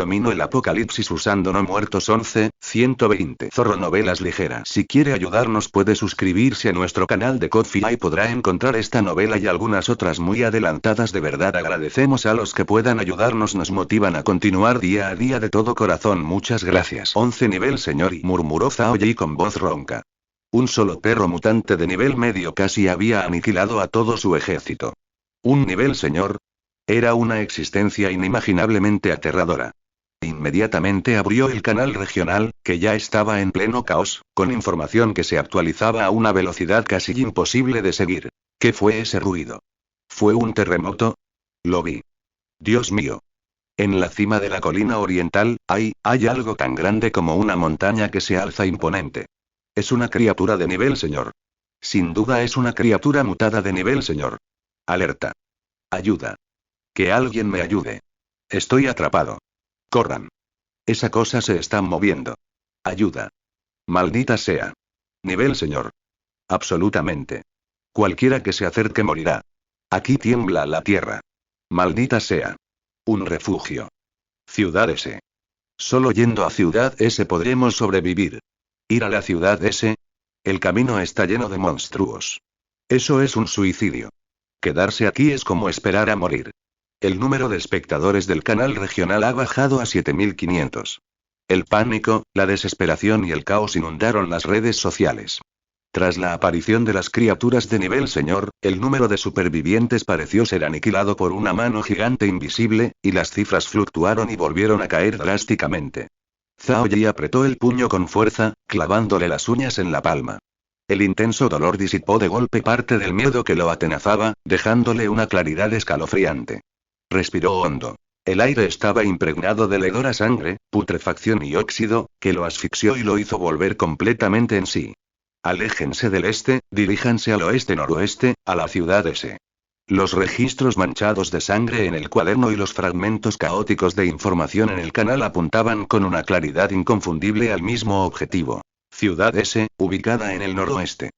Domino el apocalipsis usando no muertos 11-120. Zorro novelas ligeras. Si quiere ayudarnos puede suscribirse a nuestro canal de Ko-fi y podrá encontrar esta novela y algunas otras muy adelantadas. De verdad agradecemos a los que puedan ayudarnos, nos motivan a continuar día a día de todo corazón. Muchas gracias. 11 nivel señor, murmuró Zhao Yi con voz ronca. Un solo perro mutante de nivel medio casi había aniquilado a todo su ejército. ¿Un nivel señor? Era una existencia inimaginablemente aterradora. Inmediatamente abrió el canal regional, que ya estaba en pleno caos, con información que se actualizaba a una velocidad casi imposible de seguir. ¿Qué fue ese ruido? ¿Fue un terremoto? Lo vi. Dios mío. En la cima de la colina oriental, hay algo tan grande como una montaña que se alza imponente. Es una criatura de nivel señor. Sin duda es una criatura mutada de nivel señor. Alerta. Ayuda. Que alguien me ayude. Estoy atrapado. Corran. Esa cosa se está moviendo. Ayuda. Maldita sea. Nivel señor. Absolutamente. Cualquiera que se acerque morirá. Aquí tiembla la tierra. Maldita sea. Un refugio. Ciudad S. Solo yendo a Ciudad S podremos sobrevivir. ¿Ir a la Ciudad S? El camino está lleno de monstruos. Eso es un suicidio. Quedarse aquí es como esperar a morir. El número de espectadores del canal regional ha bajado a 7500. El pánico, la desesperación y el caos inundaron las redes sociales. Tras la aparición de las criaturas de nivel señor, el número de supervivientes pareció ser aniquilado por una mano gigante invisible, y las cifras fluctuaron y volvieron a caer drásticamente. Zhao Yi apretó el puño con fuerza, clavándole las uñas en la palma. El intenso dolor disipó de golpe parte del miedo que lo atenazaba, dejándole una claridad escalofriante. Respiró hondo. El aire estaba impregnado de hedor sangre, putrefacción y óxido, que lo asfixió y lo hizo volver completamente en sí. Aléjense del este, diríjanse al oeste-noroeste, a la Ciudad S. Los registros manchados de sangre en el cuaderno y los fragmentos caóticos de información en el canal apuntaban con una claridad inconfundible al mismo objetivo. Ciudad S, ubicada en el noroeste.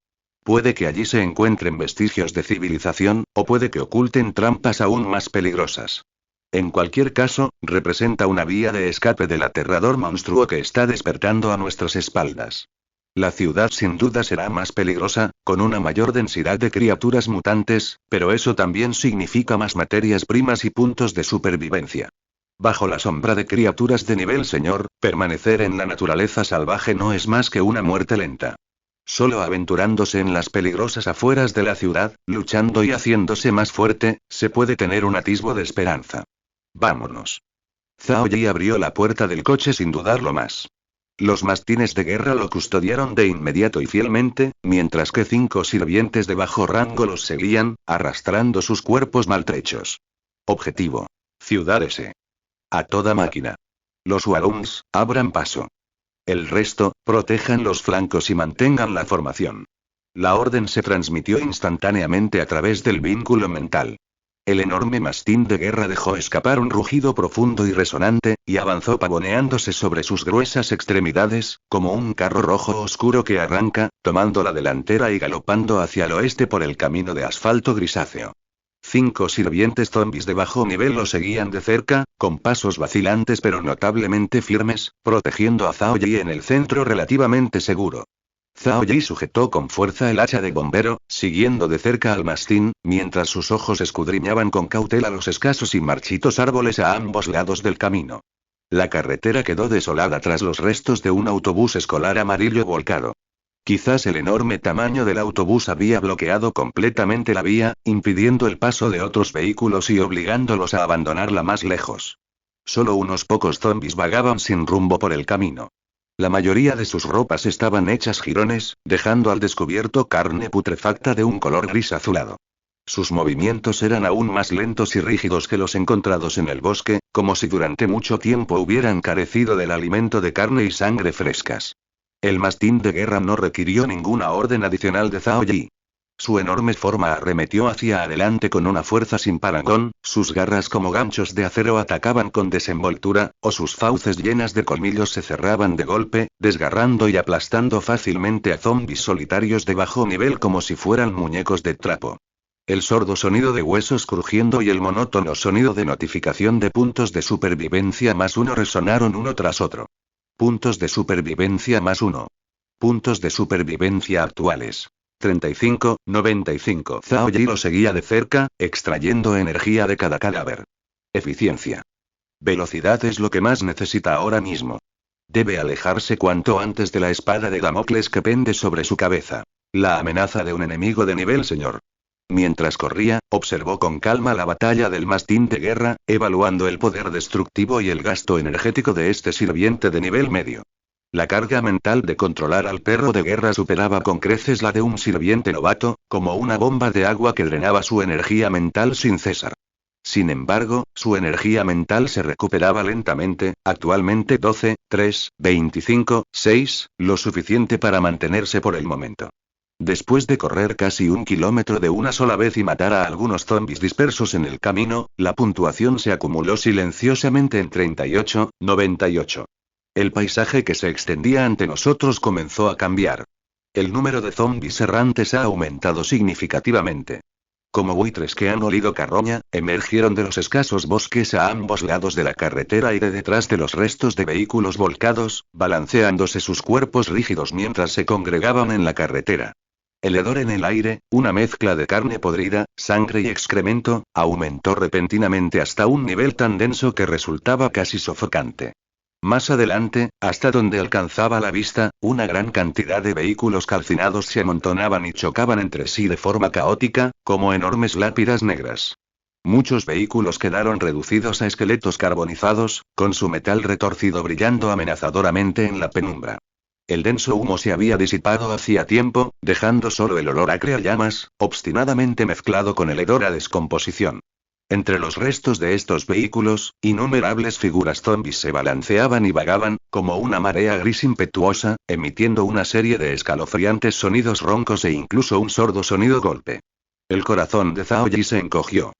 Puede que allí se encuentren vestigios de civilización, o puede que oculten trampas aún más peligrosas. En cualquier caso, representa una vía de escape del aterrador monstruo que está despertando a nuestras espaldas. La ciudad sin duda será más peligrosa, con una mayor densidad de criaturas mutantes, pero eso también significa más materias primas y puntos de supervivencia. Bajo la sombra de criaturas de nivel señor, permanecer en la naturaleza salvaje no es más que una muerte lenta. Solo aventurándose en las peligrosas afueras de la ciudad, luchando y haciéndose más fuerte, se puede tener un atisbo de esperanza. Vámonos. Zhao Yi abrió la puerta del coche sin dudarlo más. Los mastines de guerra lo custodiaron de inmediato y fielmente, mientras que 5 sirvientes de bajo rango los seguían, arrastrando sus cuerpos maltrechos. Objetivo. Ciudad S. A toda máquina. Los Walloons, abran paso. El resto, protejan los flancos y mantengan la formación. La orden se transmitió instantáneamente a través del vínculo mental. El enorme mastín de guerra dejó escapar un rugido profundo y resonante, y avanzó pavoneándose sobre sus gruesas extremidades, como un carro rojo oscuro que arranca, tomando la delantera y galopando hacia el oeste por el camino de asfalto grisáceo. 5 sirvientes zombis de bajo nivel lo seguían de cerca, con pasos vacilantes pero notablemente firmes, protegiendo a Zhao Yi en el centro relativamente seguro. Zhao Yi sujetó con fuerza el hacha de bombero, siguiendo de cerca al mastín, mientras sus ojos escudriñaban con cautela los escasos y marchitos árboles a ambos lados del camino. La carretera quedó desolada tras los restos de un autobús escolar amarillo volcado. Quizás el enorme tamaño del autobús había bloqueado completamente la vía, impidiendo el paso de otros vehículos y obligándolos a abandonarla más lejos. Solo unos pocos zombis vagaban sin rumbo por el camino. La mayoría de sus ropas estaban hechas jirones, dejando al descubierto carne putrefacta de un color gris azulado. Sus movimientos eran aún más lentos y rígidos que los encontrados en el bosque, como si durante mucho tiempo hubieran carecido del alimento de carne y sangre frescas. El mastín de guerra no requirió ninguna orden adicional de Zhao Yi. Su enorme forma arremetió hacia adelante con una fuerza sin parangón, sus garras como ganchos de acero atacaban con desenvoltura, o sus fauces llenas de colmillos se cerraban de golpe, desgarrando y aplastando fácilmente a zombis solitarios de bajo nivel como si fueran muñecos de trapo. El sordo sonido de huesos crujiendo y el monótono sonido de notificación de puntos de supervivencia +1 resonaron uno tras otro. Puntos de supervivencia +1. Puntos de supervivencia actuales. 35, 95. Zhao Yi lo seguía de cerca, extrayendo energía de cada cadáver. Eficiencia. Velocidad es lo que más necesita ahora mismo. Debe alejarse cuanto antes de la espada de Damocles que pende sobre su cabeza. La amenaza de un enemigo de nivel señor. Mientras corría, observó con calma la batalla del mastín de guerra, evaluando el poder destructivo y el gasto energético de este sirviente de nivel medio. La carga mental de controlar al perro de guerra superaba con creces la de un sirviente novato, como una bomba de agua que drenaba su energía mental sin cesar. Sin embargo, su energía mental se recuperaba lentamente, actualmente 12, 3, 25, 6, lo suficiente para mantenerse por el momento. Después de correr casi 1 kilómetro de una sola vez y matar a algunos zombies dispersos en el camino, la puntuación se acumuló silenciosamente en 38, 98. El paisaje que se extendía ante nosotros comenzó a cambiar. El número de zombies errantes ha aumentado significativamente. Como buitres que han olido carroña, emergieron de los escasos bosques a ambos lados de la carretera y de detrás de los restos de vehículos volcados, balanceándose sus cuerpos rígidos mientras se congregaban en la carretera. El hedor en el aire, una mezcla de carne podrida, sangre y excremento, aumentó repentinamente hasta un nivel tan denso que resultaba casi sofocante. Más adelante, hasta donde alcanzaba la vista, una gran cantidad de vehículos calcinados se amontonaban y chocaban entre sí de forma caótica, como enormes lápidas negras. Muchos vehículos quedaron reducidos a esqueletos carbonizados, con su metal retorcido brillando amenazadoramente en la penumbra. El denso humo se había disipado hacía tiempo, dejando solo el olor acre a llamas, obstinadamente mezclado con el hedor a descomposición. Entre los restos de estos vehículos, innumerables figuras zombies se balanceaban y vagaban, como una marea gris impetuosa, emitiendo una serie de escalofriantes sonidos roncos e incluso un sordo sonido golpe. El corazón de Zhao Yi se encogió.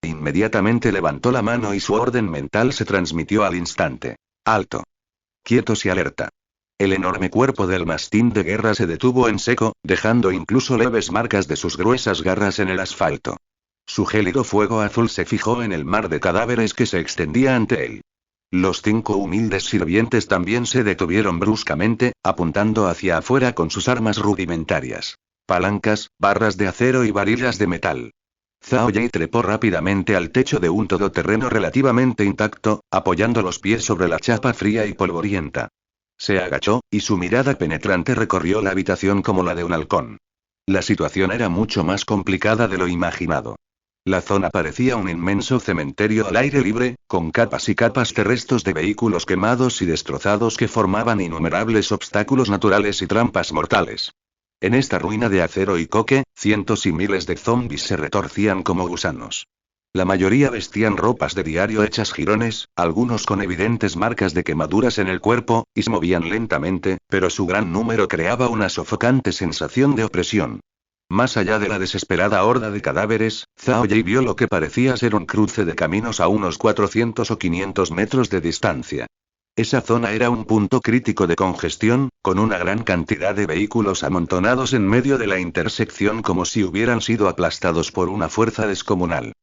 Inmediatamente levantó la mano y su orden mental se transmitió al instante. Alto. Quietos y alerta. El enorme cuerpo del mastín de guerra se detuvo en seco, dejando incluso leves marcas de sus gruesas garras en el asfalto. Su gélido fuego azul se fijó en el mar de cadáveres que se extendía ante él. Los 5 humildes sirvientes también se detuvieron bruscamente, apuntando hacia afuera con sus armas rudimentarias. Palancas, barras de acero y varillas de metal. Zhao Yi trepó rápidamente al techo de un todoterreno relativamente intacto, apoyando los pies sobre la chapa fría y polvorienta. Se agachó, y su mirada penetrante recorrió la habitación como la de un halcón. La situación era mucho más complicada de lo imaginado. La zona parecía un inmenso cementerio al aire libre, con capas y capas de restos de vehículos quemados y destrozados que formaban innumerables obstáculos naturales y trampas mortales. En esta ruina de acero y coque, cientos y miles de zombies se retorcían como gusanos. La mayoría vestían ropas de diario hechas jirones, algunos con evidentes marcas de quemaduras en el cuerpo, y se movían lentamente, pero su gran número creaba una sofocante sensación de opresión. Más allá de la desesperada horda de cadáveres, Zhao Yi vio lo que parecía ser un cruce de caminos a unos 400 o 500 metros de distancia. Esa zona era un punto crítico de congestión, con una gran cantidad de vehículos amontonados en medio de la intersección como si hubieran sido aplastados por una fuerza descomunal.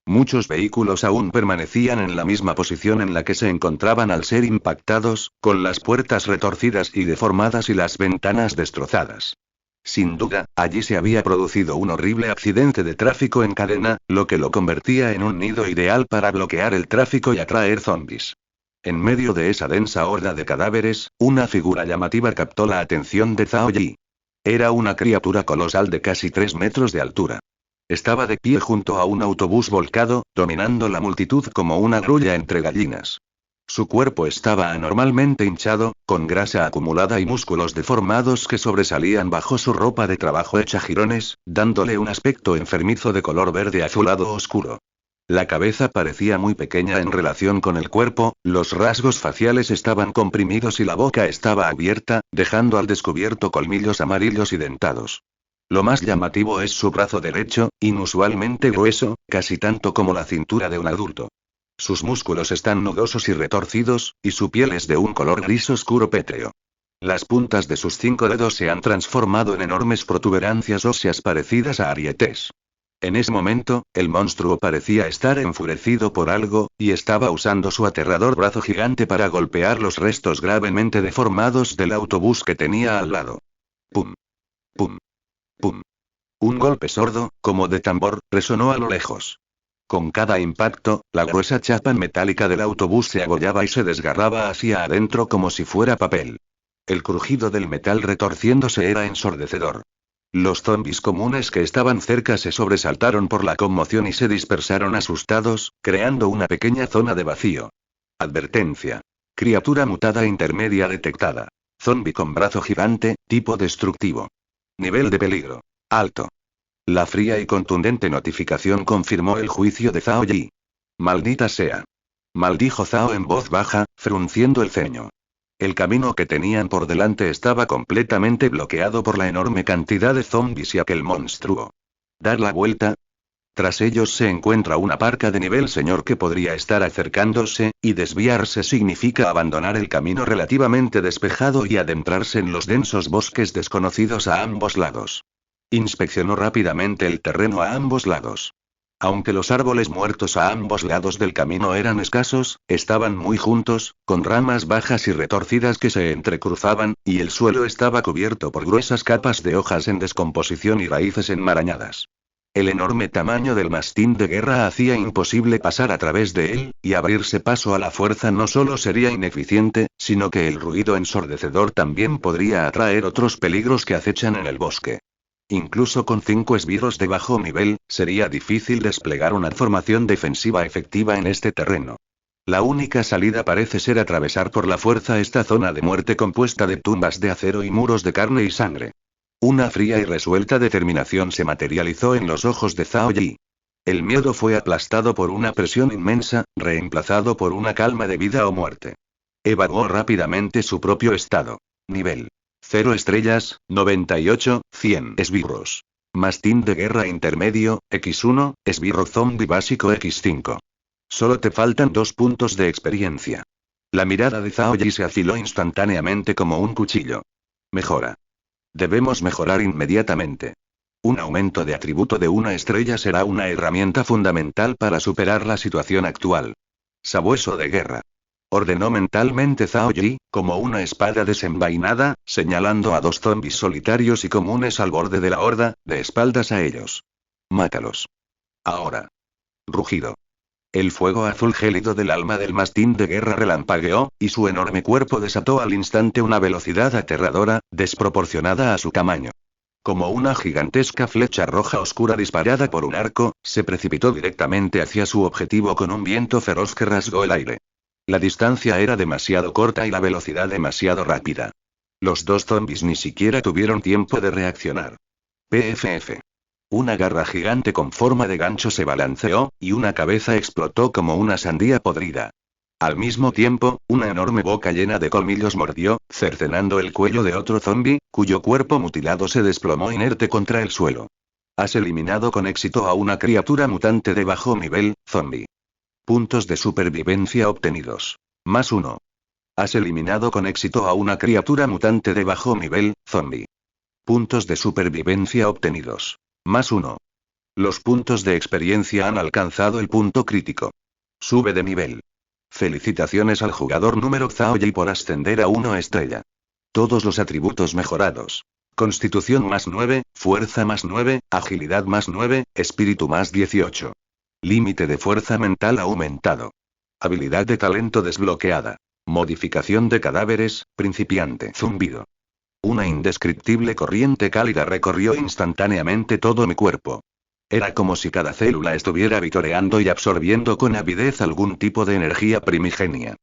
Muchos vehículos aún permanecían en la misma posición en la que se encontraban al ser impactados, con las puertas retorcidas y deformadas y las ventanas destrozadas. Sin duda, allí se había producido un horrible accidente de tráfico en cadena, lo que lo convertía en un nido ideal para bloquear el tráfico y atraer zombies. En medio de esa densa horda de cadáveres, una figura llamativa captó la atención de Zhao Yi. Era una criatura colosal de casi 3 metros de altura. Estaba de pie junto a un autobús volcado, dominando la multitud como una grulla entre gallinas. Su cuerpo estaba anormalmente hinchado, con grasa acumulada y músculos deformados que sobresalían bajo su ropa de trabajo hecha jirones, dándole un aspecto enfermizo de color verde azulado oscuro. La cabeza parecía muy pequeña en relación con el cuerpo, los rasgos faciales estaban comprimidos y la boca estaba abierta, dejando al descubierto colmillos amarillos y dentados. Lo más llamativo es su brazo derecho, inusualmente grueso, casi tanto como la cintura de un adulto. Sus músculos están nudosos y retorcidos, y su piel es de un color gris oscuro pétreo. Las puntas de sus 5 dedos se han transformado en enormes protuberancias óseas parecidas a arietes. En ese momento, el monstruo parecía estar enfurecido por algo, y estaba usando su aterrador brazo gigante para golpear los restos gravemente deformados del autobús que tenía al lado. Pum. Pum. Pum. Un golpe sordo, como de tambor, resonó a lo lejos. Con cada impacto, la gruesa chapa metálica del autobús se agollaba y se desgarraba hacia adentro como si fuera papel. El crujido del metal retorciéndose era ensordecedor. Los zombis comunes que estaban cerca se sobresaltaron por la conmoción y se dispersaron asustados, creando una pequeña zona de vacío. Advertencia. Criatura mutada intermedia detectada. Zombi con brazo gigante, tipo destructivo. Nivel de peligro. Alto. La fría y contundente notificación confirmó el juicio de Zhao Yi. Maldita sea. Maldijo Zhao en voz baja, frunciendo el ceño. El camino que tenían por delante estaba completamente bloqueado por la enorme cantidad de zombis y aquel monstruo. ¿Dar la vuelta? Tras ellos se encuentra una parca de nivel señor que podría estar acercándose, y desviarse significa abandonar el camino relativamente despejado y adentrarse en los densos bosques desconocidos a ambos lados. Inspeccionó rápidamente el terreno a ambos lados. Aunque los árboles muertos a ambos lados del camino eran escasos, estaban muy juntos, con ramas bajas y retorcidas que se entrecruzaban, y el suelo estaba cubierto por gruesas capas de hojas en descomposición y raíces enmarañadas. El enorme tamaño del mastín de guerra hacía imposible pasar a través de él, y abrirse paso a la fuerza no solo sería ineficiente, sino que el ruido ensordecedor también podría atraer otros peligros que acechan en el bosque. Incluso con 5 esbirros de bajo nivel, sería difícil desplegar una formación defensiva efectiva en este terreno. La única salida parece ser atravesar por la fuerza esta zona de muerte compuesta de tumbas de acero y muros de carne y sangre. Una fría y resuelta determinación se materializó en los ojos de Zhao Yi. El miedo fue aplastado por una presión inmensa, reemplazado por una calma de vida o muerte. Evaluó rápidamente su propio estado. Nivel 0 estrellas, 98, 100 esbirros. Mastín de guerra intermedio, X1, esbirro zombie básico X5. Solo te faltan 2 puntos de experiencia. La mirada de Zhao Yi se afiló instantáneamente como un cuchillo. Mejora. Debemos mejorar inmediatamente. Un aumento de atributo de 1 estrella será una herramienta fundamental para superar la situación actual. Sabueso de guerra. Ordenó mentalmente Zhao Yi, como una espada desenvainada, señalando a 2 zombis solitarios y comunes al borde de la horda, de espaldas a ellos. Mátalos. Ahora. Rugido. El fuego azul gélido del alma del mastín de guerra relampagueó, y su enorme cuerpo desató al instante una velocidad aterradora, desproporcionada a su tamaño. Como una gigantesca flecha roja oscura disparada por un arco, se precipitó directamente hacia su objetivo con un viento feroz que rasgó el aire. La distancia era demasiado corta y la velocidad demasiado rápida. Los 2 zombis ni siquiera tuvieron tiempo de reaccionar. PFF. Una garra gigante con forma de gancho se balanceó, y una cabeza explotó como una sandía podrida. Al mismo tiempo, una enorme boca llena de colmillos mordió, cercenando el cuello de otro zombi, cuyo cuerpo mutilado se desplomó inerte contra el suelo. Has eliminado con éxito a una criatura mutante de bajo nivel, zombi. Puntos de supervivencia obtenidos. +1. Has eliminado con éxito a una criatura mutante de bajo nivel, zombi. Puntos de supervivencia obtenidos. +1. Los puntos de experiencia han alcanzado el punto crítico. Sube de nivel. Felicitaciones al jugador número Zhao Yi por ascender a 1 estrella. Todos los atributos mejorados. Constitución +9, fuerza +9, agilidad +9, espíritu +18. Límite de fuerza mental aumentado. Habilidad de talento desbloqueada. Modificación de cadáveres, principiante. Zumbido. Una indescriptible corriente cálida recorrió instantáneamente todo mi cuerpo. Era como si cada célula estuviera vitoreando y absorbiendo con avidez algún tipo de energía primigenia.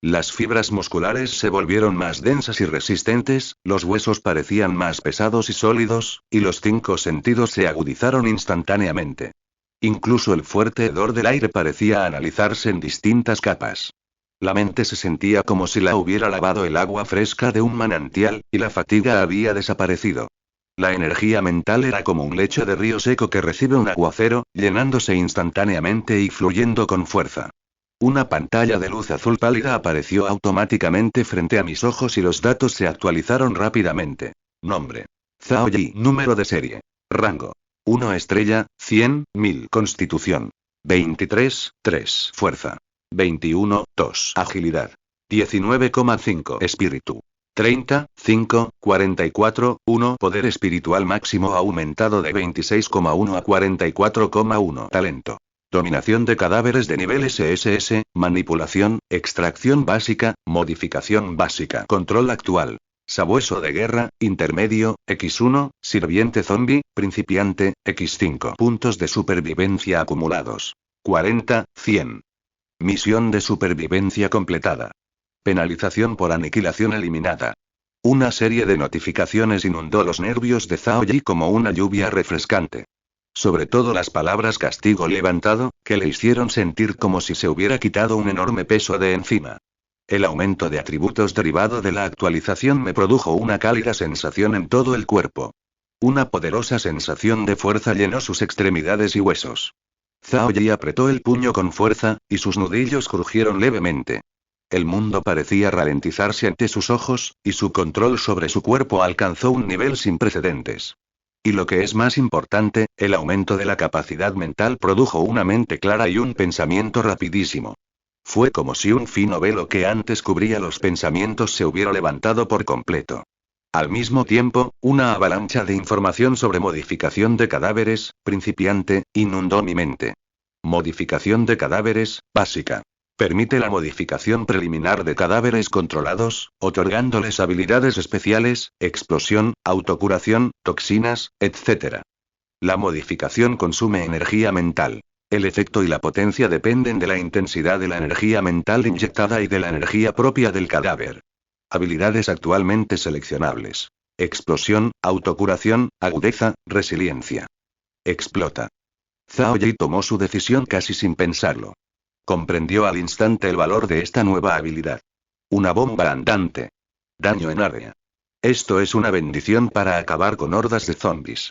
Las fibras musculares se volvieron más densas y resistentes, los huesos parecían más pesados y sólidos, y los 5 sentidos se agudizaron instantáneamente. Incluso el fuerte hedor del aire parecía analizarse en distintas capas. La mente se sentía como si la hubiera lavado el agua fresca de un manantial, y la fatiga había desaparecido. La energía mental era como un lecho de río seco que recibe un aguacero, llenándose instantáneamente y fluyendo con fuerza. Una pantalla de luz azul pálida apareció automáticamente frente a mis ojos y los datos se actualizaron rápidamente. Nombre. Zhao Yi. Número de serie. Rango. 1 estrella, 100, 1000 constitución. 23, 3 fuerza. 21, 2 agilidad. 19,5 espíritu. 30, 5, 44, 1 poder espiritual máximo aumentado de 26,1 a 44,1 talento. Dominación de cadáveres de nivel SSS, manipulación, extracción básica, modificación básica. Control actual. Sabueso de guerra, intermedio, X1, sirviente zombie, principiante, X5. Puntos de supervivencia acumulados. 40, 100. Misión de supervivencia completada. Penalización por aniquilación eliminada. Una serie de notificaciones inundó los nervios de Zhao Yi como una lluvia refrescante. Sobre todo las palabras castigo levantado, que le hicieron sentir como si se hubiera quitado un enorme peso de encima. El aumento de atributos derivado de la actualización me produjo una cálida sensación en todo el cuerpo. Una poderosa sensación de fuerza llenó sus extremidades y huesos. Zhao Yi apretó el puño con fuerza, y sus nudillos crujieron levemente. El mundo parecía ralentizarse ante sus ojos, y su control sobre su cuerpo alcanzó un nivel sin precedentes. Y lo que es más importante, el aumento de la capacidad mental produjo una mente clara y un pensamiento rapidísimo. Fue como si un fino velo que antes cubría los pensamientos se hubiera levantado por completo. Al mismo tiempo, una avalancha de información sobre modificación de cadáveres, principiante, inundó mi mente. Modificación de cadáveres, básica. Permite la modificación preliminar de cadáveres controlados, otorgándoles habilidades especiales, explosión, autocuración, toxinas, etc. La modificación consume energía mental. El efecto y la potencia dependen de la intensidad de la energía mental inyectada y de la energía propia del cadáver. Habilidades actualmente seleccionables. Explosión, autocuración, agudeza, resiliencia. Explota. Zhao Yi tomó su decisión casi sin pensarlo. Comprendió al instante el valor de esta nueva habilidad. Una bomba andante. Daño en área. Esto es una bendición para acabar con hordas de zombies.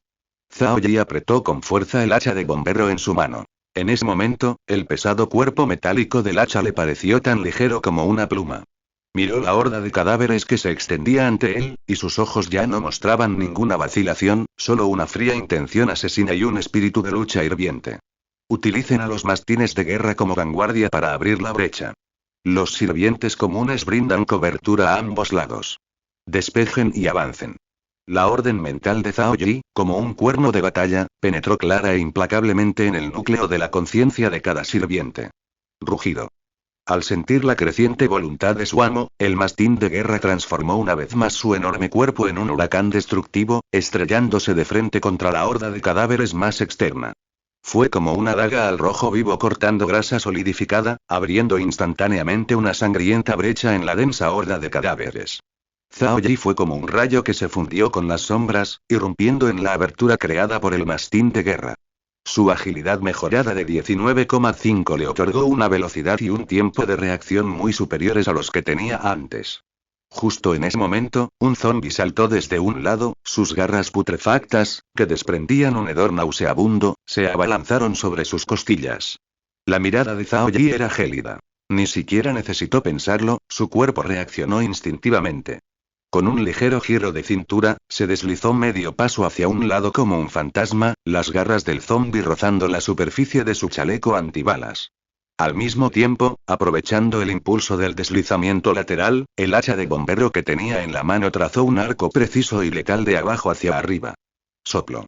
Zhao Yi apretó con fuerza el hacha de bombero en su mano. En ese momento, el pesado cuerpo metálico del hacha le pareció tan ligero como una pluma. Miró la horda de cadáveres que se extendía ante él, y sus ojos ya no mostraban ninguna vacilación, solo una fría intención asesina y un espíritu de lucha hirviente. Utilicen a los mastines de guerra como vanguardia para abrir la brecha. Los sirvientes comunes brindan cobertura a ambos lados. Despejen y avancen. La orden mental de Zhao Yi, como un cuerno de batalla, penetró clara e implacablemente en el núcleo de la conciencia de cada sirviente. Rugido. Al sentir la creciente voluntad de su amo, el mastín de guerra transformó una vez más su enorme cuerpo en un huracán destructivo, estrellándose de frente contra la horda de cadáveres más externa. Fue como una daga al rojo vivo cortando grasa solidificada, abriendo instantáneamente una sangrienta brecha en la densa horda de cadáveres. Zhao Yi fue como un rayo que se fundió con las sombras, irrumpiendo en la abertura creada por el mastín de guerra. Su agilidad mejorada de 19,5 le otorgó una velocidad y un tiempo de reacción muy superiores a los que tenía antes. Justo en ese momento, un zombi saltó desde un lado, sus garras putrefactas, que desprendían un hedor nauseabundo, se abalanzaron sobre sus costillas. La mirada de Zhao Yi era gélida. Ni siquiera necesitó pensarlo, su cuerpo reaccionó instintivamente. Con un ligero giro de cintura, se deslizó medio paso hacia un lado como un fantasma, las garras del zombi rozando la superficie de su chaleco antibalas. Al mismo tiempo, aprovechando el impulso del deslizamiento lateral, el hacha de bombero que tenía en la mano trazó un arco preciso y letal de abajo hacia arriba. Soplo.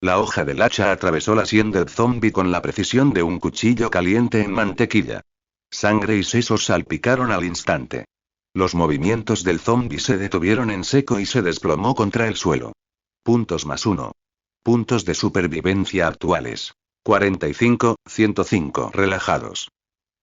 La hoja del hacha atravesó la sien del zombi con la precisión de un cuchillo caliente en mantequilla. Sangre y sesos salpicaron al instante. Los movimientos del zombi se detuvieron en seco y se desplomó contra el suelo. Puntos +1. Puntos de supervivencia actuales. 45, 105. Relajados.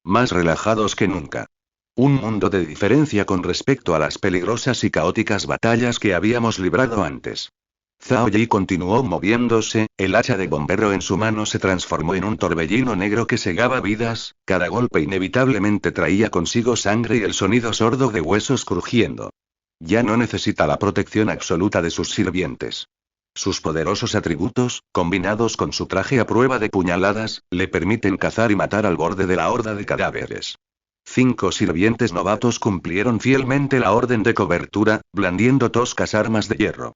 Más relajados que nunca. Un mundo de diferencia con respecto a las peligrosas y caóticas batallas que habíamos librado antes. Zhao Yi continuó moviéndose, el hacha de bombero en su mano se transformó en un torbellino negro que segaba vidas, cada golpe inevitablemente traía consigo sangre y el sonido sordo de huesos crujiendo. Ya no necesita la protección absoluta de sus sirvientes. Sus poderosos atributos, combinados con su traje a prueba de puñaladas, le permiten cazar y matar al borde de la horda de cadáveres. 5 sirvientes novatos cumplieron fielmente la orden de cobertura, blandiendo toscas armas de hierro.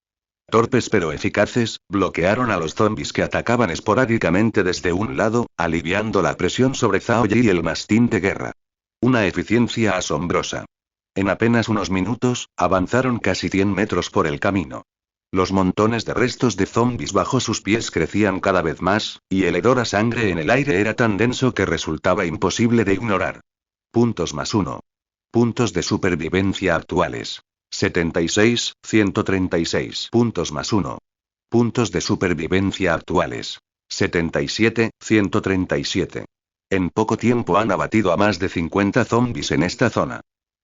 Torpes pero eficaces, bloquearon a los zombies que atacaban esporádicamente desde un lado, aliviando la presión sobre Zhao Yi y el mastín de guerra. Una eficiencia asombrosa. En apenas unos minutos, avanzaron casi 100 metros por el camino. Los montones de restos de zombies bajo sus pies crecían cada vez más, y el hedor a sangre en el aire era tan denso que resultaba imposible de ignorar. Puntos +1. Puntos de supervivencia actuales. 76, 136. Puntos +1. Puntos de supervivencia actuales. 77, 137. En poco tiempo han abatido a más de 50 zombies en esta zona.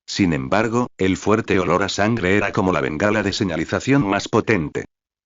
Sin embargo, el fuerte olor a sangre era como la bengala de señalización más potente.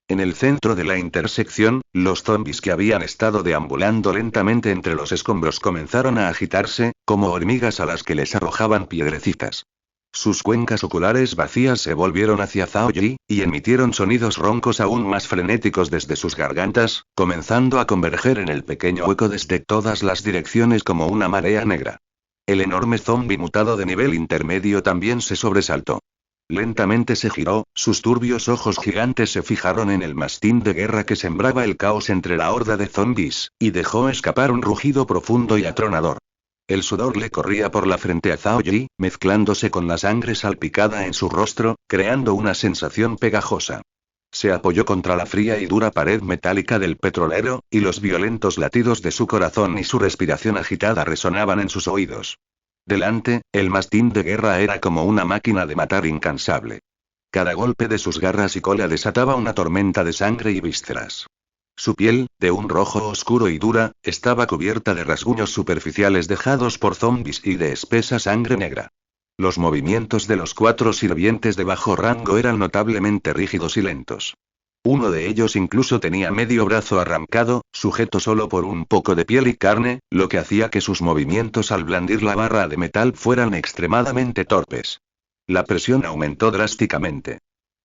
En el centro de la intersección, los zombies que habían estado deambulando lentamente entre los escombros comenzaron a agitarse, como hormigas a las que les arrojaban piedrecitas. Sus cuencas oculares vacías se volvieron hacia Zhao Yi, y emitieron sonidos roncos aún más frenéticos desde sus gargantas, comenzando a converger en el pequeño hueco desde todas las direcciones como una marea negra. El enorme zombi mutado de nivel intermedio también se sobresaltó. Lentamente se giró, sus turbios ojos gigantes se fijaron en el mastín de guerra que sembraba el caos entre la horda de zombies, y dejó escapar un rugido profundo y atronador. El sudor le corría por la frente a Zhao Yi, mezclándose con la sangre salpicada en su rostro, creando una sensación pegajosa. Se apoyó contra la fría y dura pared metálica del petrolero, y los violentos latidos de su corazón y su respiración agitada resonaban en sus oídos. Delante, el mastín de guerra era como una máquina de matar incansable. Cada golpe de sus garras y cola desataba una tormenta de sangre y vísceras. Su piel, de un rojo oscuro y dura, estaba cubierta de rasguños superficiales dejados por zombies y de espesa sangre negra. Los movimientos de los 4 sirvientes de bajo rango eran notablemente rígidos y lentos. Uno de ellos incluso tenía medio brazo arrancado, sujeto solo por un poco de piel y carne, lo que hacía que sus movimientos al blandir la barra de metal fueran extremadamente torpes. La presión aumentó drásticamente.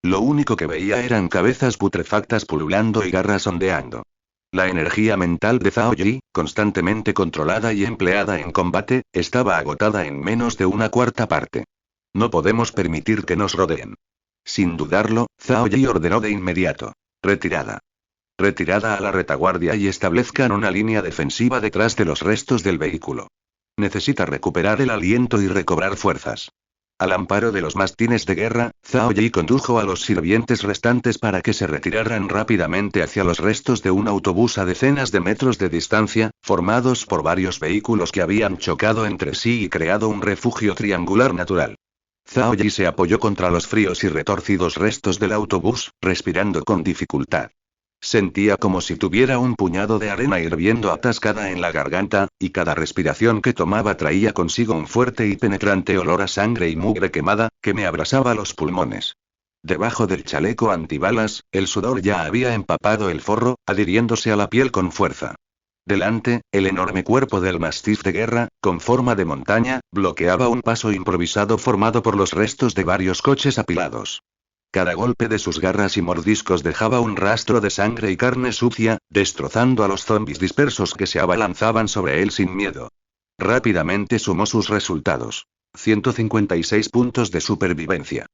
Lo único que veía eran cabezas putrefactas pululando y garras ondeando. La energía mental de Zhao Yi, constantemente controlada y empleada en combate, estaba agotada en menos de una cuarta parte. No podemos permitir que nos rodeen. Sin dudarlo, Zhao Yi ordenó de inmediato. Retirada. Retirada a la retaguardia y establezcan una línea defensiva detrás de los restos del vehículo. Necesita recuperar el aliento y recobrar fuerzas. Al amparo de los mastines de guerra, Zhao Yi condujo a los sirvientes restantes para que se retiraran rápidamente hacia los restos de un autobús a decenas de metros de distancia, formados por varios vehículos que habían chocado entre sí y creado un refugio triangular natural. Zhao Yi se apoyó contra los fríos y retorcidos restos del autobús, respirando con dificultad. Sentía como si tuviera un puñado de arena hirviendo atascada en la garganta, y cada respiración que tomaba traía consigo un fuerte y penetrante olor a sangre y mugre quemada, que me abrasaba los pulmones. Debajo del chaleco antibalas, el sudor ya había empapado el forro, adhiriéndose a la piel con fuerza. Delante, el enorme cuerpo del mastif de guerra, con forma de montaña, bloqueaba un paso improvisado formado por los restos de varios coches apilados. Cada golpe de sus garras y mordiscos dejaba un rastro de sangre y carne sucia, destrozando a los zombies dispersos que se abalanzaban sobre él sin miedo. Rápidamente sumó sus resultados. 156 puntos de supervivencia.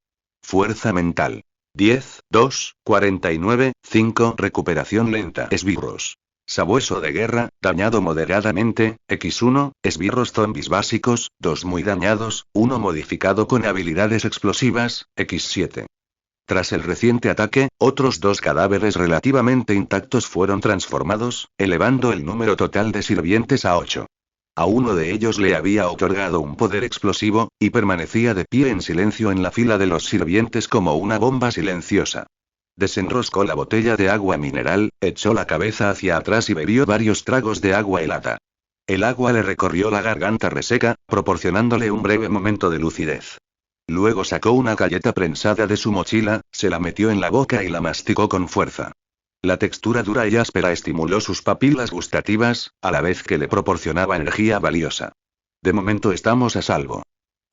Fuerza mental. 10, 2, 49, 5. Recuperación lenta. Esbirros. Sabueso de guerra, dañado moderadamente, X1, esbirros zombies básicos, 2 muy dañados, 1 modificado con habilidades explosivas, X7. Tras el reciente ataque, otros 2 cadáveres relativamente intactos fueron transformados, elevando el número total de sirvientes a 8. A uno de ellos le había otorgado un poder explosivo, y permanecía de pie en silencio en la fila de los sirvientes como una bomba silenciosa. Desenroscó la botella de agua mineral, echó la cabeza hacia atrás y bebió varios tragos de agua helada. El agua le recorrió la garganta reseca, proporcionándole un breve momento de lucidez. Luego sacó una galleta prensada de su mochila, se la metió en la boca y la masticó con fuerza. La textura dura y áspera estimuló sus papilas gustativas, a la vez que le proporcionaba energía valiosa. De momento estamos a salvo.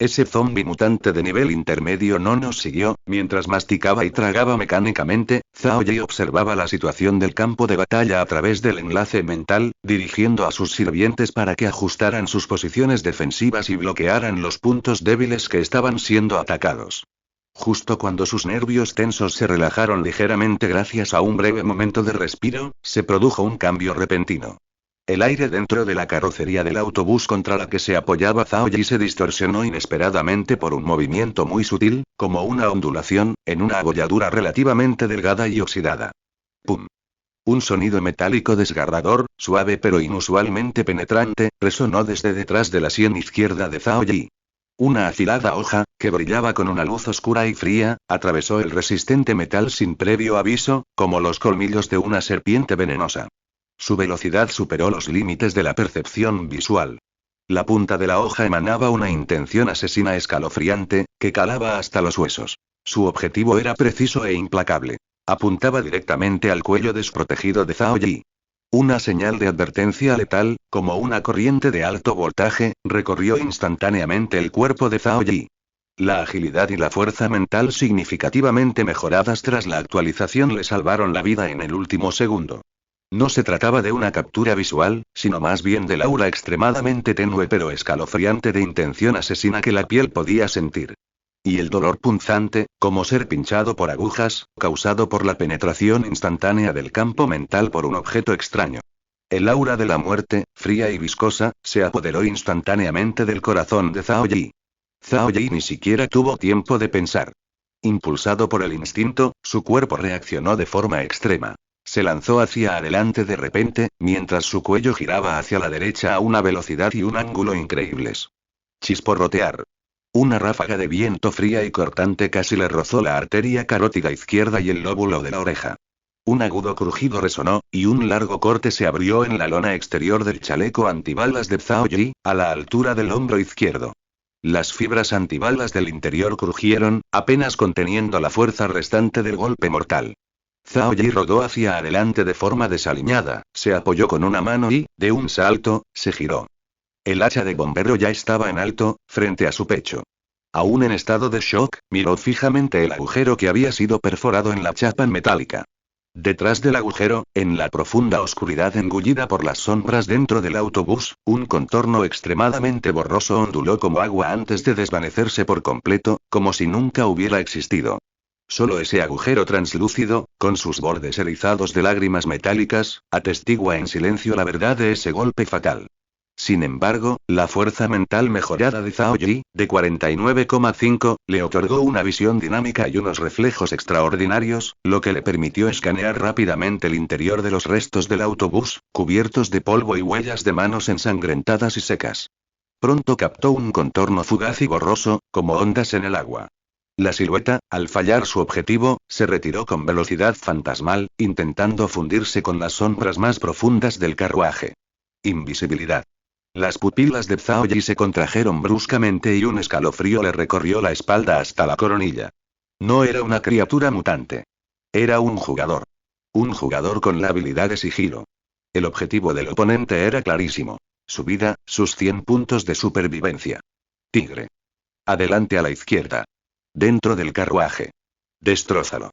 Ese zombi mutante de nivel intermedio no nos siguió. Mientras masticaba y tragaba mecánicamente, Zhao Yi observaba la situación del campo de batalla a través del enlace mental, dirigiendo a sus sirvientes para que ajustaran sus posiciones defensivas y bloquearan los puntos débiles que estaban siendo atacados. Justo cuando sus nervios tensos se relajaron ligeramente gracias a un breve momento de respiro, se produjo un cambio repentino. El aire dentro de la carrocería del autobús contra la que se apoyaba Zhao Yi se distorsionó inesperadamente por un movimiento muy sutil, como una ondulación, en una abolladura relativamente delgada y oxidada. ¡Pum! Un sonido metálico desgarrador, suave pero inusualmente penetrante, resonó desde detrás de la sien izquierda de Zhao Yi. Una afilada hoja, que brillaba con una luz oscura y fría, atravesó el resistente metal sin previo aviso, como los colmillos de una serpiente venenosa. Su velocidad superó los límites de la percepción visual. La punta de la hoja emanaba una intención asesina escalofriante, que calaba hasta los huesos. Su objetivo era preciso e implacable. Apuntaba directamente al cuello desprotegido de Zhao Yi. Una señal de advertencia letal, como una corriente de alto voltaje, recorrió instantáneamente el cuerpo de Zhao Yi. La agilidad y la fuerza mental significativamente mejoradas tras la actualización le salvaron la vida en el último segundo. No se trataba de una captura visual, sino más bien del aura extremadamente tenue pero escalofriante de intención asesina que la piel podía sentir. Y el dolor punzante, como ser pinchado por agujas, causado por la penetración instantánea del campo mental por un objeto extraño. El aura de la muerte, fría y viscosa, se apoderó instantáneamente del corazón de Zhao Yi. Zhao Yi ni siquiera tuvo tiempo de pensar. Impulsado por el instinto, su cuerpo reaccionó de forma extrema. Se lanzó hacia adelante de repente, mientras su cuello giraba hacia la derecha a una velocidad y un ángulo increíbles. Chisporrotear. Una ráfaga de viento fría y cortante casi le rozó la arteria carótida izquierda y el lóbulo de la oreja. Un agudo crujido resonó, y un largo corte se abrió en la lona exterior del chaleco antibalas de Zhao Yi, a la altura del hombro izquierdo. Las fibras antibalas del interior crujieron, apenas conteniendo la fuerza restante del golpe mortal. Zhao Yi rodó hacia adelante de forma desaliñada, se apoyó con una mano y, de un salto, se giró. El hacha de bombero ya estaba en alto, frente a su pecho. Aún en estado de shock, miró fijamente el agujero que había sido perforado en la chapa metálica. Detrás del agujero, en la profunda oscuridad engullida por las sombras dentro del autobús, un contorno extremadamente borroso onduló como agua antes de desvanecerse por completo, como si nunca hubiera existido. Solo ese agujero translúcido, con sus bordes erizados de lágrimas metálicas, atestigua en silencio la verdad de ese golpe fatal. Sin embargo, la fuerza mental mejorada de Zhao Yi, de 49,5, le otorgó una visión dinámica y unos reflejos extraordinarios, lo que le permitió escanear rápidamente el interior de los restos del autobús, cubiertos de polvo y huellas de manos ensangrentadas y secas. Pronto captó un contorno fugaz y borroso, como ondas en el agua. La silueta, al fallar su objetivo, se retiró con velocidad fantasmal, intentando fundirse con las sombras más profundas del carruaje. Invisibilidad. Las pupilas de Zhao Yi se contrajeron bruscamente y un escalofrío le recorrió la espalda hasta la coronilla. No era una criatura mutante. Era un jugador. Un jugador con la habilidad de sigilo. El objetivo del oponente era clarísimo. Su vida, sus 100 puntos de supervivencia. Tigre. Adelante a la izquierda. Dentro del carruaje. Destrózalo.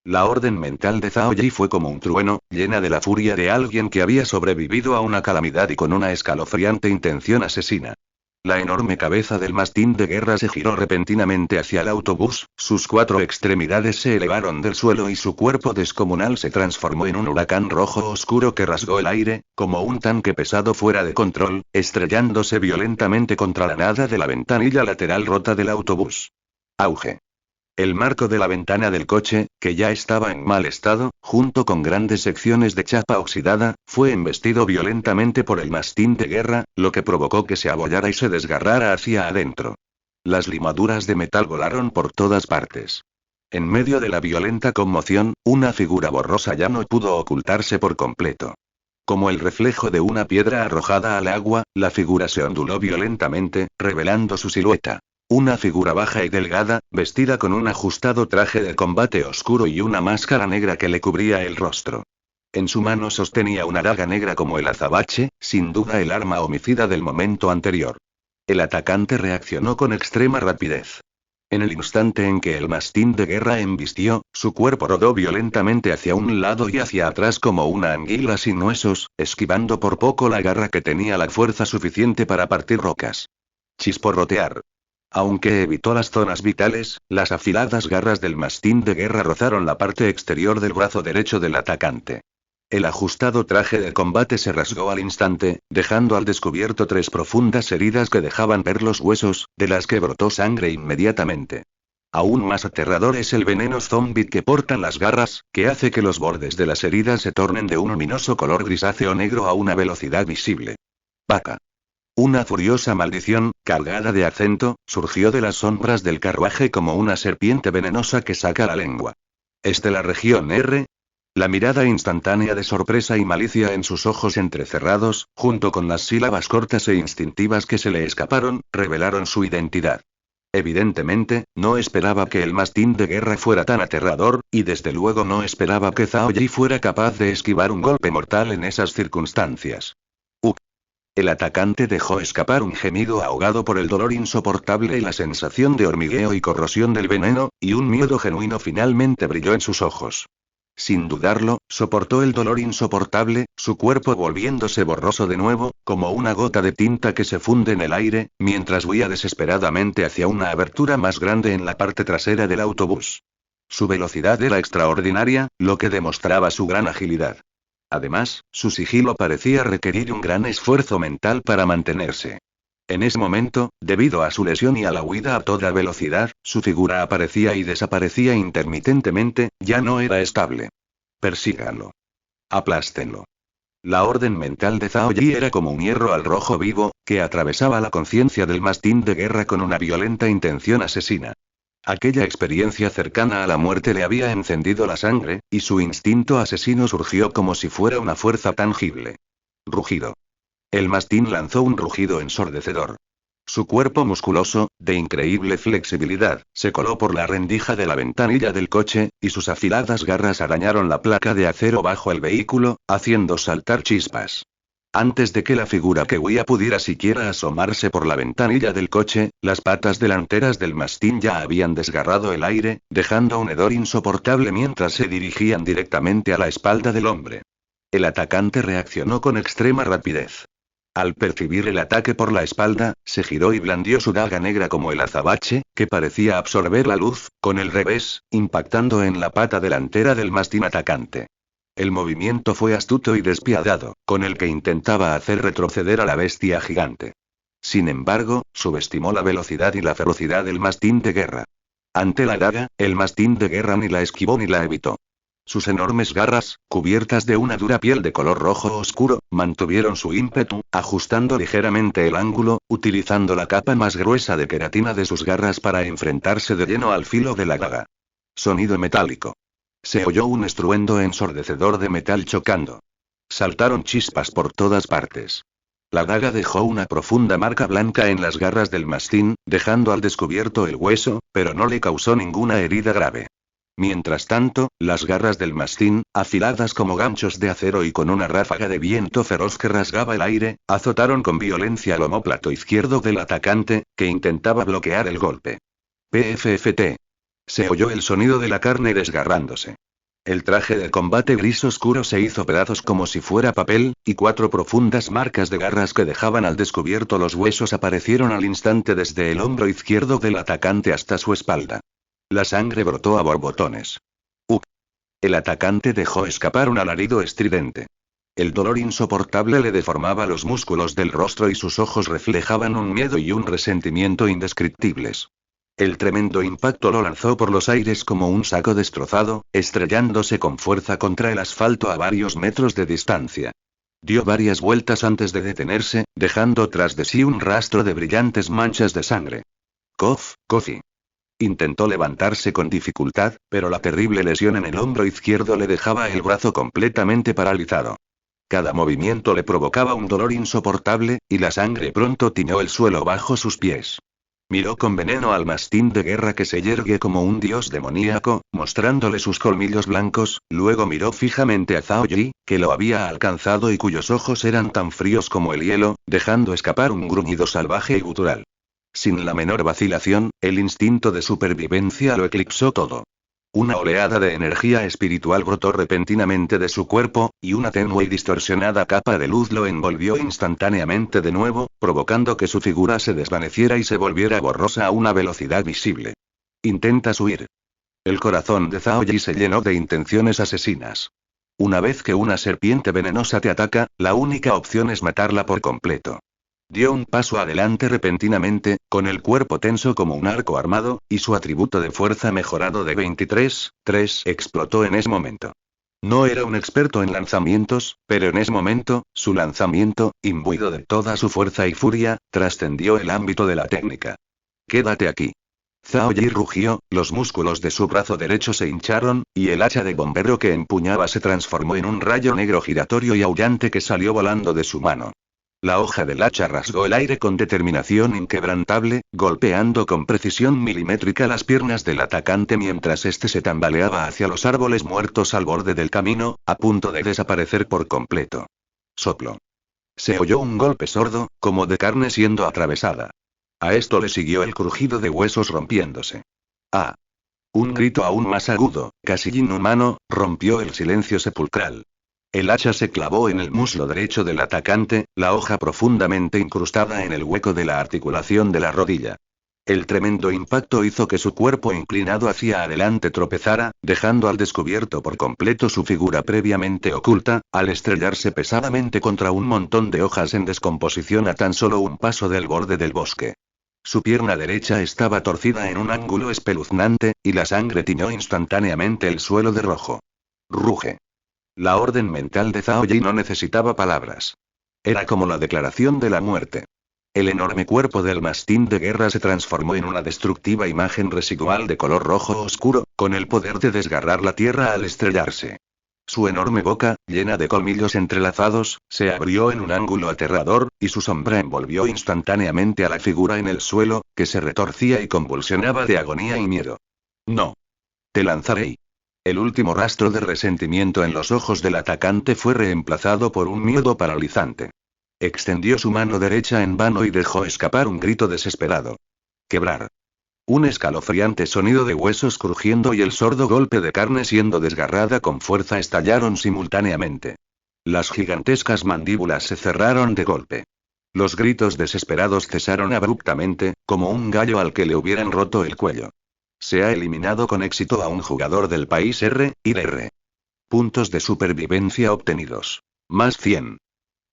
La orden mental de Zhao Yi fue como un trueno, llena de la furia de alguien que había sobrevivido a una calamidad y con una escalofriante intención asesina. La enorme cabeza del mastín de guerra se giró repentinamente hacia el autobús, sus 4 extremidades se elevaron del suelo y su cuerpo descomunal se transformó en un huracán rojo oscuro que rasgó el aire, como un tanque pesado fuera de control, estrellándose violentamente contra la nada de la ventanilla lateral rota del autobús. Auge. El marco de la ventana del coche, que ya estaba en mal estado, junto con grandes secciones de chapa oxidada, fue embestido violentamente por el mastín de guerra, lo que provocó que se abollara y se desgarrara hacia adentro. Las limaduras de metal volaron por todas partes. En medio de la violenta conmoción, una figura borrosa ya no pudo ocultarse por completo. Como el reflejo de una piedra arrojada al agua, la figura se onduló violentamente, revelando su silueta. Una figura baja y delgada, vestida con un ajustado traje de combate oscuro y una máscara negra que le cubría el rostro. En su mano sostenía una daga negra como el azabache, sin duda el arma homicida del momento anterior. El atacante reaccionó con extrema rapidez. En el instante en que el mastín de guerra embistió, su cuerpo rodó violentamente hacia un lado y hacia atrás como una anguila sin huesos, esquivando por poco la garra que tenía la fuerza suficiente para partir rocas. Chisporrotear. Aunque evitó las zonas vitales, las afiladas garras del mastín de guerra rozaron la parte exterior del brazo derecho del atacante. El ajustado traje de combate se rasgó al instante, dejando al descubierto 3 profundas heridas que dejaban ver los huesos, de las que brotó sangre inmediatamente. Aún más aterrador es el veneno zombie que portan las garras, que hace que los bordes de las heridas se tornen de un luminoso color grisáceo negro a una velocidad visible. Vaca. Una furiosa maldición, cargada de acento, surgió de las sombras del carruaje como una serpiente venenosa que saca la lengua. ¿Es de la región R? La mirada instantánea de sorpresa y malicia en sus ojos entrecerrados, junto con las sílabas cortas e instintivas que se le escaparon, revelaron su identidad. Evidentemente, no esperaba que el mastín de guerra fuera tan aterrador, y desde luego no esperaba que Zhao Yi fuera capaz de esquivar un golpe mortal en esas circunstancias. El atacante dejó escapar un gemido ahogado por el dolor insoportable y la sensación de hormigueo y corrosión del veneno, y un miedo genuino finalmente brilló en sus ojos. Sin dudarlo, soportó el dolor insoportable, su cuerpo volviéndose borroso de nuevo, como una gota de tinta que se funde en el aire, mientras huía desesperadamente hacia una abertura más grande en la parte trasera del autobús. Su velocidad era extraordinaria, lo que demostraba su gran agilidad. Además, su sigilo parecía requerir un gran esfuerzo mental para mantenerse. En ese momento, debido a su lesión y a la huida a toda velocidad, su figura aparecía y desaparecía intermitentemente, ya no era estable. Persíganlo. Aplástenlo. La orden mental de Zhao Yi era como un hierro al rojo vivo, que atravesaba la conciencia del mastín de guerra con una violenta intención asesina. Aquella experiencia cercana a la muerte le había encendido la sangre, y su instinto asesino surgió como si fuera una fuerza tangible. Rugido. El mastín lanzó un rugido ensordecedor. Su cuerpo musculoso, de increíble flexibilidad, se coló por la rendija de la ventanilla del coche, y sus afiladas garras arañaron la placa de acero bajo el vehículo, haciendo saltar chispas. Antes de que la figura que huía pudiera siquiera asomarse por la ventanilla del coche, las patas delanteras del mastín ya habían desgarrado el aire, dejando un hedor insoportable mientras se dirigían directamente a la espalda del hombre. El atacante reaccionó con extrema rapidez. Al percibir el ataque por la espalda, se giró y blandió su daga negra como el azabache, que parecía absorber la luz, con el revés, impactando en la pata delantera del mastín atacante. El movimiento fue astuto y despiadado, con el que intentaba hacer retroceder a la bestia gigante. Sin embargo, subestimó la velocidad y la ferocidad del mastín de guerra. Ante la daga, el mastín de guerra ni la esquivó ni la evitó. Sus enormes garras, cubiertas de una dura piel de color rojo oscuro, mantuvieron su ímpetu, ajustando ligeramente el ángulo, utilizando la capa más gruesa de queratina de sus garras para enfrentarse de lleno al filo de la daga. Sonido metálico. Se oyó un estruendo ensordecedor de metal chocando. Saltaron chispas por todas partes. La daga dejó una profunda marca blanca en las garras del mastín, dejando al descubierto el hueso, pero no le causó ninguna herida grave. Mientras tanto, las garras del mastín, afiladas como ganchos de acero y con una ráfaga de viento feroz que rasgaba el aire, azotaron con violencia el omóplato izquierdo del atacante, que intentaba bloquear el golpe. PFFT. Se oyó el sonido de la carne desgarrándose. El traje de combate gris oscuro se hizo pedazos como si fuera papel, y 4 profundas marcas de garras que dejaban al descubierto los huesos aparecieron al instante desde el hombro izquierdo del atacante hasta su espalda. La sangre brotó a borbotones. El atacante dejó escapar un alarido estridente. El dolor insoportable le deformaba los músculos del rostro y sus ojos reflejaban un miedo y un resentimiento indescriptibles. El tremendo impacto lo lanzó por los aires como un saco destrozado, estrellándose con fuerza contra el asfalto a varios metros de distancia. Dio varias vueltas antes de detenerse, dejando tras de sí un rastro de brillantes manchas de sangre. Coffee. Intentó levantarse con dificultad, pero la terrible lesión en el hombro izquierdo le dejaba el brazo completamente paralizado. Cada movimiento le provocaba un dolor insoportable, y la sangre pronto tiñó el suelo bajo sus pies. Miró con veneno al mastín de guerra que se yergue como un dios demoníaco, mostrándole sus colmillos blancos, luego miró fijamente a Zhao Yi, que lo había alcanzado y cuyos ojos eran tan fríos como el hielo, dejando escapar un gruñido salvaje y gutural. Sin la menor vacilación, el instinto de supervivencia lo eclipsó todo. Una oleada de energía espiritual brotó repentinamente de su cuerpo, y una tenue y distorsionada capa de luz lo envolvió instantáneamente de nuevo, provocando que su figura se desvaneciera y se volviera borrosa a una velocidad visible. Intentas huir. El corazón de Zhao Yi se llenó de intenciones asesinas. Una vez que una serpiente venenosa te ataca, la única opción es matarla por completo. Dio un paso adelante repentinamente, con el cuerpo tenso como un arco armado, y su atributo de fuerza mejorado de 23,3 explotó en ese momento. No era un experto en lanzamientos, pero en ese momento, su lanzamiento, imbuido de toda su fuerza y furia, trascendió el ámbito de la técnica. Quédate aquí. Zhao Yi rugió, los músculos de su brazo derecho se hincharon, y el hacha de bombero que empuñaba se transformó en un rayo negro giratorio y aullante que salió volando de su mano. La hoja del hacha rasgó el aire con determinación inquebrantable, golpeando con precisión milimétrica las piernas del atacante mientras éste se tambaleaba hacia los árboles muertos al borde del camino, a punto de desaparecer por completo. Soplo. Se oyó un golpe sordo, como de carne siendo atravesada. A esto le siguió el crujido de huesos rompiéndose. ¡Ah! Un grito aún más agudo, casi inhumano, rompió el silencio sepulcral. El hacha se clavó en el muslo derecho del atacante, la hoja profundamente incrustada en el hueco de la articulación de la rodilla. El tremendo impacto hizo que su cuerpo inclinado hacia adelante tropezara, dejando al descubierto por completo su figura previamente oculta, al estrellarse pesadamente contra un montón de hojas en descomposición a tan solo un paso del borde del bosque. Su pierna derecha estaba torcida en un ángulo espeluznante, y la sangre tiñó instantáneamente el suelo de rojo. Ruge. La orden mental de Zhao Yi no necesitaba palabras. Era como la declaración de la muerte. El enorme cuerpo del mastín de guerra se transformó en una destructiva imagen residual de color rojo oscuro, con el poder de desgarrar la tierra al estrellarse. Su enorme boca, llena de colmillos entrelazados, se abrió en un ángulo aterrador, y su sombra envolvió instantáneamente a la figura en el suelo, que se retorcía y convulsionaba de agonía y miedo. No. Te lanzaré. El último rastro de resentimiento en los ojos del atacante fue reemplazado por un miedo paralizante. Extendió su mano derecha en vano y dejó escapar un grito desesperado. Quebrar. Un escalofriante sonido de huesos crujiendo y el sordo golpe de carne siendo desgarrada con fuerza estallaron simultáneamente. Las gigantescas mandíbulas se cerraron de golpe. Los gritos desesperados cesaron abruptamente, como un gallo al que le hubieran roto el cuello. Se ha eliminado con éxito a un jugador del país R. Puntos de supervivencia obtenidos. Más 100.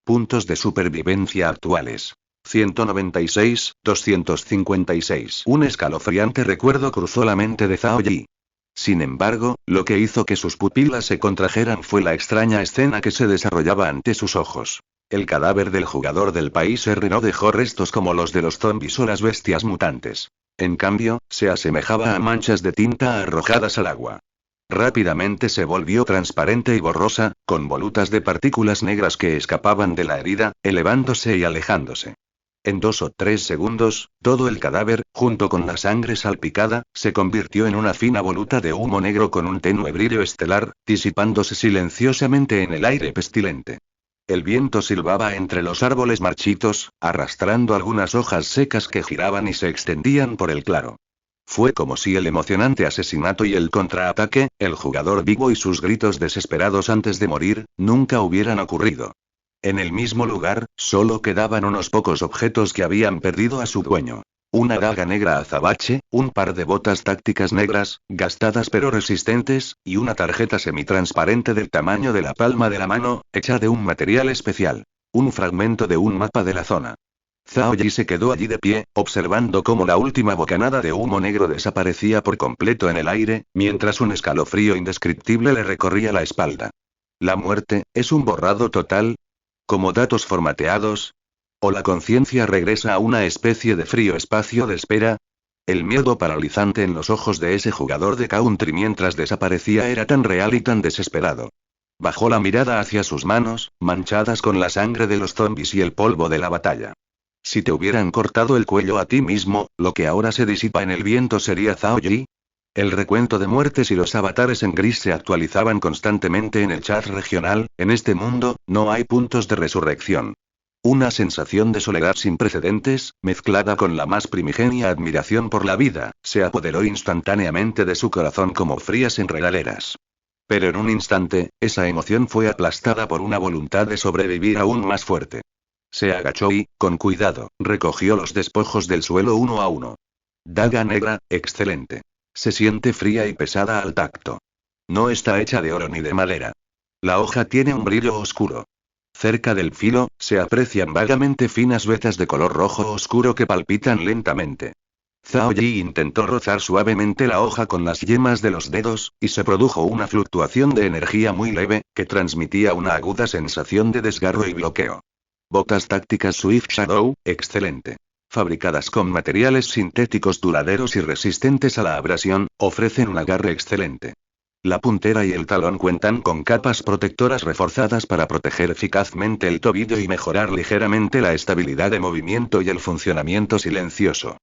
Puntos de supervivencia actuales. 196, 256. Un escalofriante recuerdo cruzó la mente de Zhao Yi. Sin embargo, lo que hizo que sus pupilas se contrajeran fue la extraña escena que se desarrollaba ante sus ojos. El cadáver del jugador del país R no dejó restos como los de los zombies o las bestias mutantes. En cambio, se asemejaba a manchas de tinta arrojadas al agua. Rápidamente se volvió transparente y borrosa, con volutas de partículas negras que escapaban de la herida, elevándose y alejándose. En 2 o 3 segundos, todo el cadáver, junto con la sangre salpicada, se convirtió en una fina voluta de humo negro con un tenue brillo estelar, disipándose silenciosamente en el aire pestilente. El viento silbaba entre los árboles marchitos, arrastrando algunas hojas secas que giraban y se extendían por el claro. Fue como si el emocionante asesinato y el contraataque, el jugador vivo y sus gritos desesperados antes de morir, nunca hubieran ocurrido. En el mismo lugar, solo quedaban unos pocos objetos que habían perdido a su dueño. Una daga negra azabache, un par de botas tácticas negras, gastadas pero resistentes, y una tarjeta semitransparente del tamaño de la palma de la mano, hecha de un material especial. Un fragmento de un mapa de la zona. Zhao Yi se quedó allí de pie, observando cómo la última bocanada de humo negro desaparecía por completo en el aire, mientras un escalofrío indescriptible le recorría la espalda. ¿La muerte es un borrado total? ¿Como datos formateados? ¿O la conciencia regresa a una especie de frío espacio de espera? El miedo paralizante en los ojos de ese jugador de country mientras desaparecía era tan real y tan desesperado. Bajó la mirada hacia sus manos, manchadas con la sangre de los zombies y el polvo de la batalla. Si te hubieran cortado el cuello a ti mismo, lo que ahora se disipa en el viento sería Zhao Yi. El recuento de muertes y los avatares en gris se actualizaban constantemente en el chat regional. En este mundo, no hay puntos de resurrección. Una sensación de soledad sin precedentes, mezclada con la más primigenia admiración por la vida, se apoderó instantáneamente de su corazón como frías enredaderas. Pero en un instante, esa emoción fue aplastada por una voluntad de sobrevivir aún más fuerte. Se agachó y, con cuidado, recogió los despojos del suelo uno a uno. Daga negra, excelente. Se siente fría y pesada al tacto. No está hecha de oro ni de madera. La hoja tiene un brillo oscuro. Cerca del filo, se aprecian vagamente finas vetas de color rojo oscuro que palpitan lentamente. Zhao Yi intentó rozar suavemente la hoja con las yemas de los dedos, y se produjo una fluctuación de energía muy leve, que transmitía una aguda sensación de desgarro y bloqueo. Botas tácticas Swift Shadow, excelente. Fabricadas con materiales sintéticos duraderos y resistentes a la abrasión, ofrecen un agarre excelente. La puntera y el talón cuentan con capas protectoras reforzadas para proteger eficazmente el tobillo y mejorar ligeramente la estabilidad de movimiento y el funcionamiento silencioso.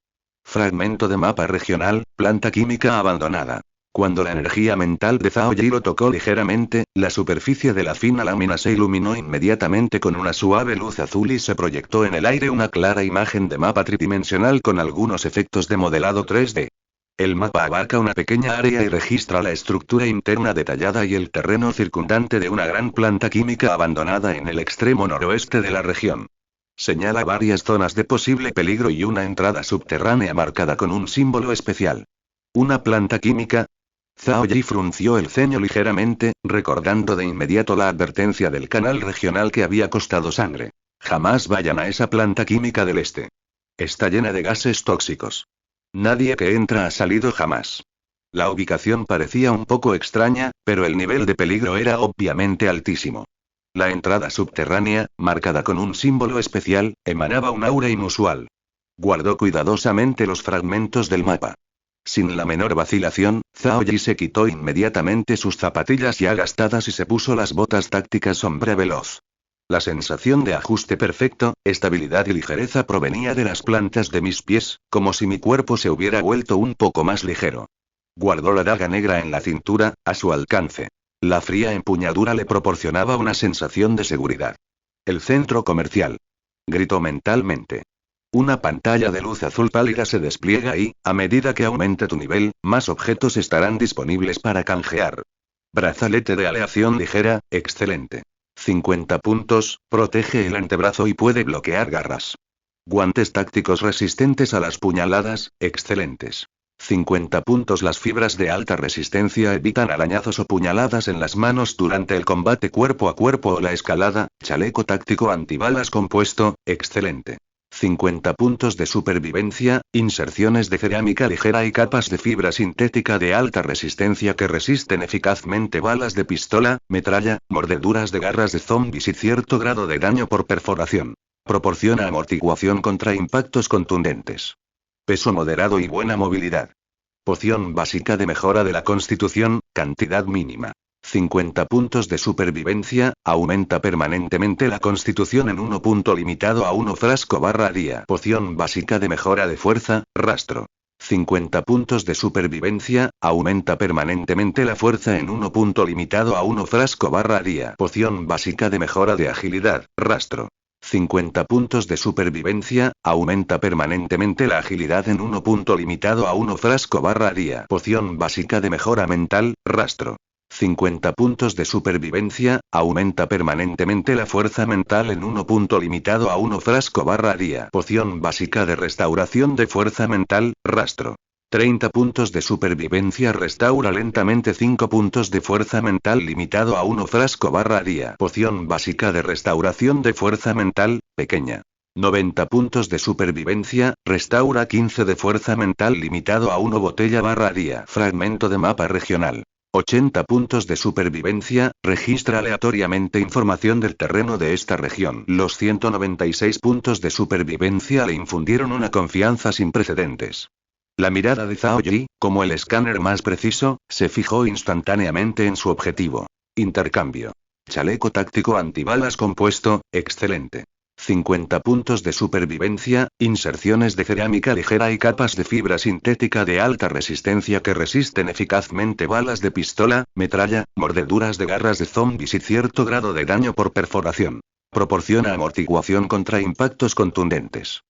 Fragmento de mapa regional, planta química abandonada. Cuando la energía mental de Zhao Yi lo tocó ligeramente, la superficie de la fina lámina se iluminó inmediatamente con una suave luz azul y se proyectó en el aire una clara imagen de mapa tridimensional con algunos efectos de modelado 3D. El mapa abarca una pequeña área y registra la estructura interna detallada y el terreno circundante de una gran planta química abandonada en el extremo noroeste de la región. Señala varias zonas de posible peligro y una entrada subterránea marcada con un símbolo especial. ¿Una planta química? Zhao Yi frunció el ceño ligeramente, recordando de inmediato la advertencia del canal regional que había costado sangre. Jamás vayan a esa planta química del este. Está llena de gases tóxicos. Nadie que entra ha salido jamás. La ubicación parecía un poco extraña, pero el nivel de peligro era obviamente altísimo. La entrada subterránea, marcada con un símbolo especial, emanaba un aura inusual. Guardó cuidadosamente los fragmentos del mapa. Sin la menor vacilación, Zhao Yi se quitó inmediatamente sus zapatillas ya gastadas y se puso las botas tácticas sombra veloz. La sensación de ajuste perfecto, estabilidad y ligereza provenía de las plantas de mis pies, como si mi cuerpo se hubiera vuelto un poco más ligero. Guardó la daga negra en la cintura, a su alcance. La fría empuñadura le proporcionaba una sensación de seguridad. El centro comercial. Gritó mentalmente. Una pantalla de luz azul pálida se despliega y, a medida que aumente tu nivel, más objetos estarán disponibles para canjear. Brazalete de aleación ligera, excelente. 50 puntos, protege el antebrazo y puede bloquear garras. Guantes tácticos resistentes a las puñaladas, excelentes. 50 puntos. Las fibras de alta resistencia evitan arañazos o puñaladas en las manos durante el combate cuerpo a cuerpo o la escalada. Chaleco táctico antibalas compuesto, excelente. 50 puntos de supervivencia, inserciones de cerámica ligera y capas de fibra sintética de alta resistencia que resisten eficazmente balas de pistola, metralla, mordeduras de garras de zombies y cierto grado de daño por perforación. Proporciona amortiguación contra impactos contundentes. Peso moderado y buena movilidad. Poción básica de mejora de la constitución, cantidad mínima. 50 puntos de supervivencia, aumenta permanentemente la constitución en 1 punto limitado a 1 frasco/día. Poción básica de mejora de fuerza, rastro. 50 puntos de supervivencia, aumenta permanentemente la fuerza en 1 punto limitado a 1 frasco/día. Poción básica de mejora de agilidad, rastro. 50 puntos de supervivencia, aumenta permanentemente la agilidad en 1 punto limitado a 1 frasco/día. Poción básica de mejora mental, rastro. 50 puntos de supervivencia, aumenta permanentemente la fuerza mental en 1 punto limitado a 1 frasco/día. Poción básica de restauración de fuerza mental, rastro. 30 puntos de supervivencia, restaura lentamente 5 puntos de fuerza mental limitado a 1 frasco/día. Poción básica de restauración de fuerza mental, pequeña. 90 puntos de supervivencia, restaura 15 de fuerza mental limitado a 1 botella/día. Fragmento de mapa regional. 80 puntos de supervivencia, registra aleatoriamente información del terreno de esta región. Los 196 puntos de supervivencia le infundieron una confianza sin precedentes. La mirada de Zhao Yi, como el escáner más preciso, se fijó instantáneamente en su objetivo. Intercambio. Chaleco táctico antibalas compuesto, excelente. 50 puntos de supervivencia, inserciones de cerámica ligera y capas de fibra sintética de alta resistencia que resisten eficazmente balas de pistola, metralla, mordeduras de garras de zombies y cierto grado de daño por perforación. Proporciona amortiguación contra impactos contundentes.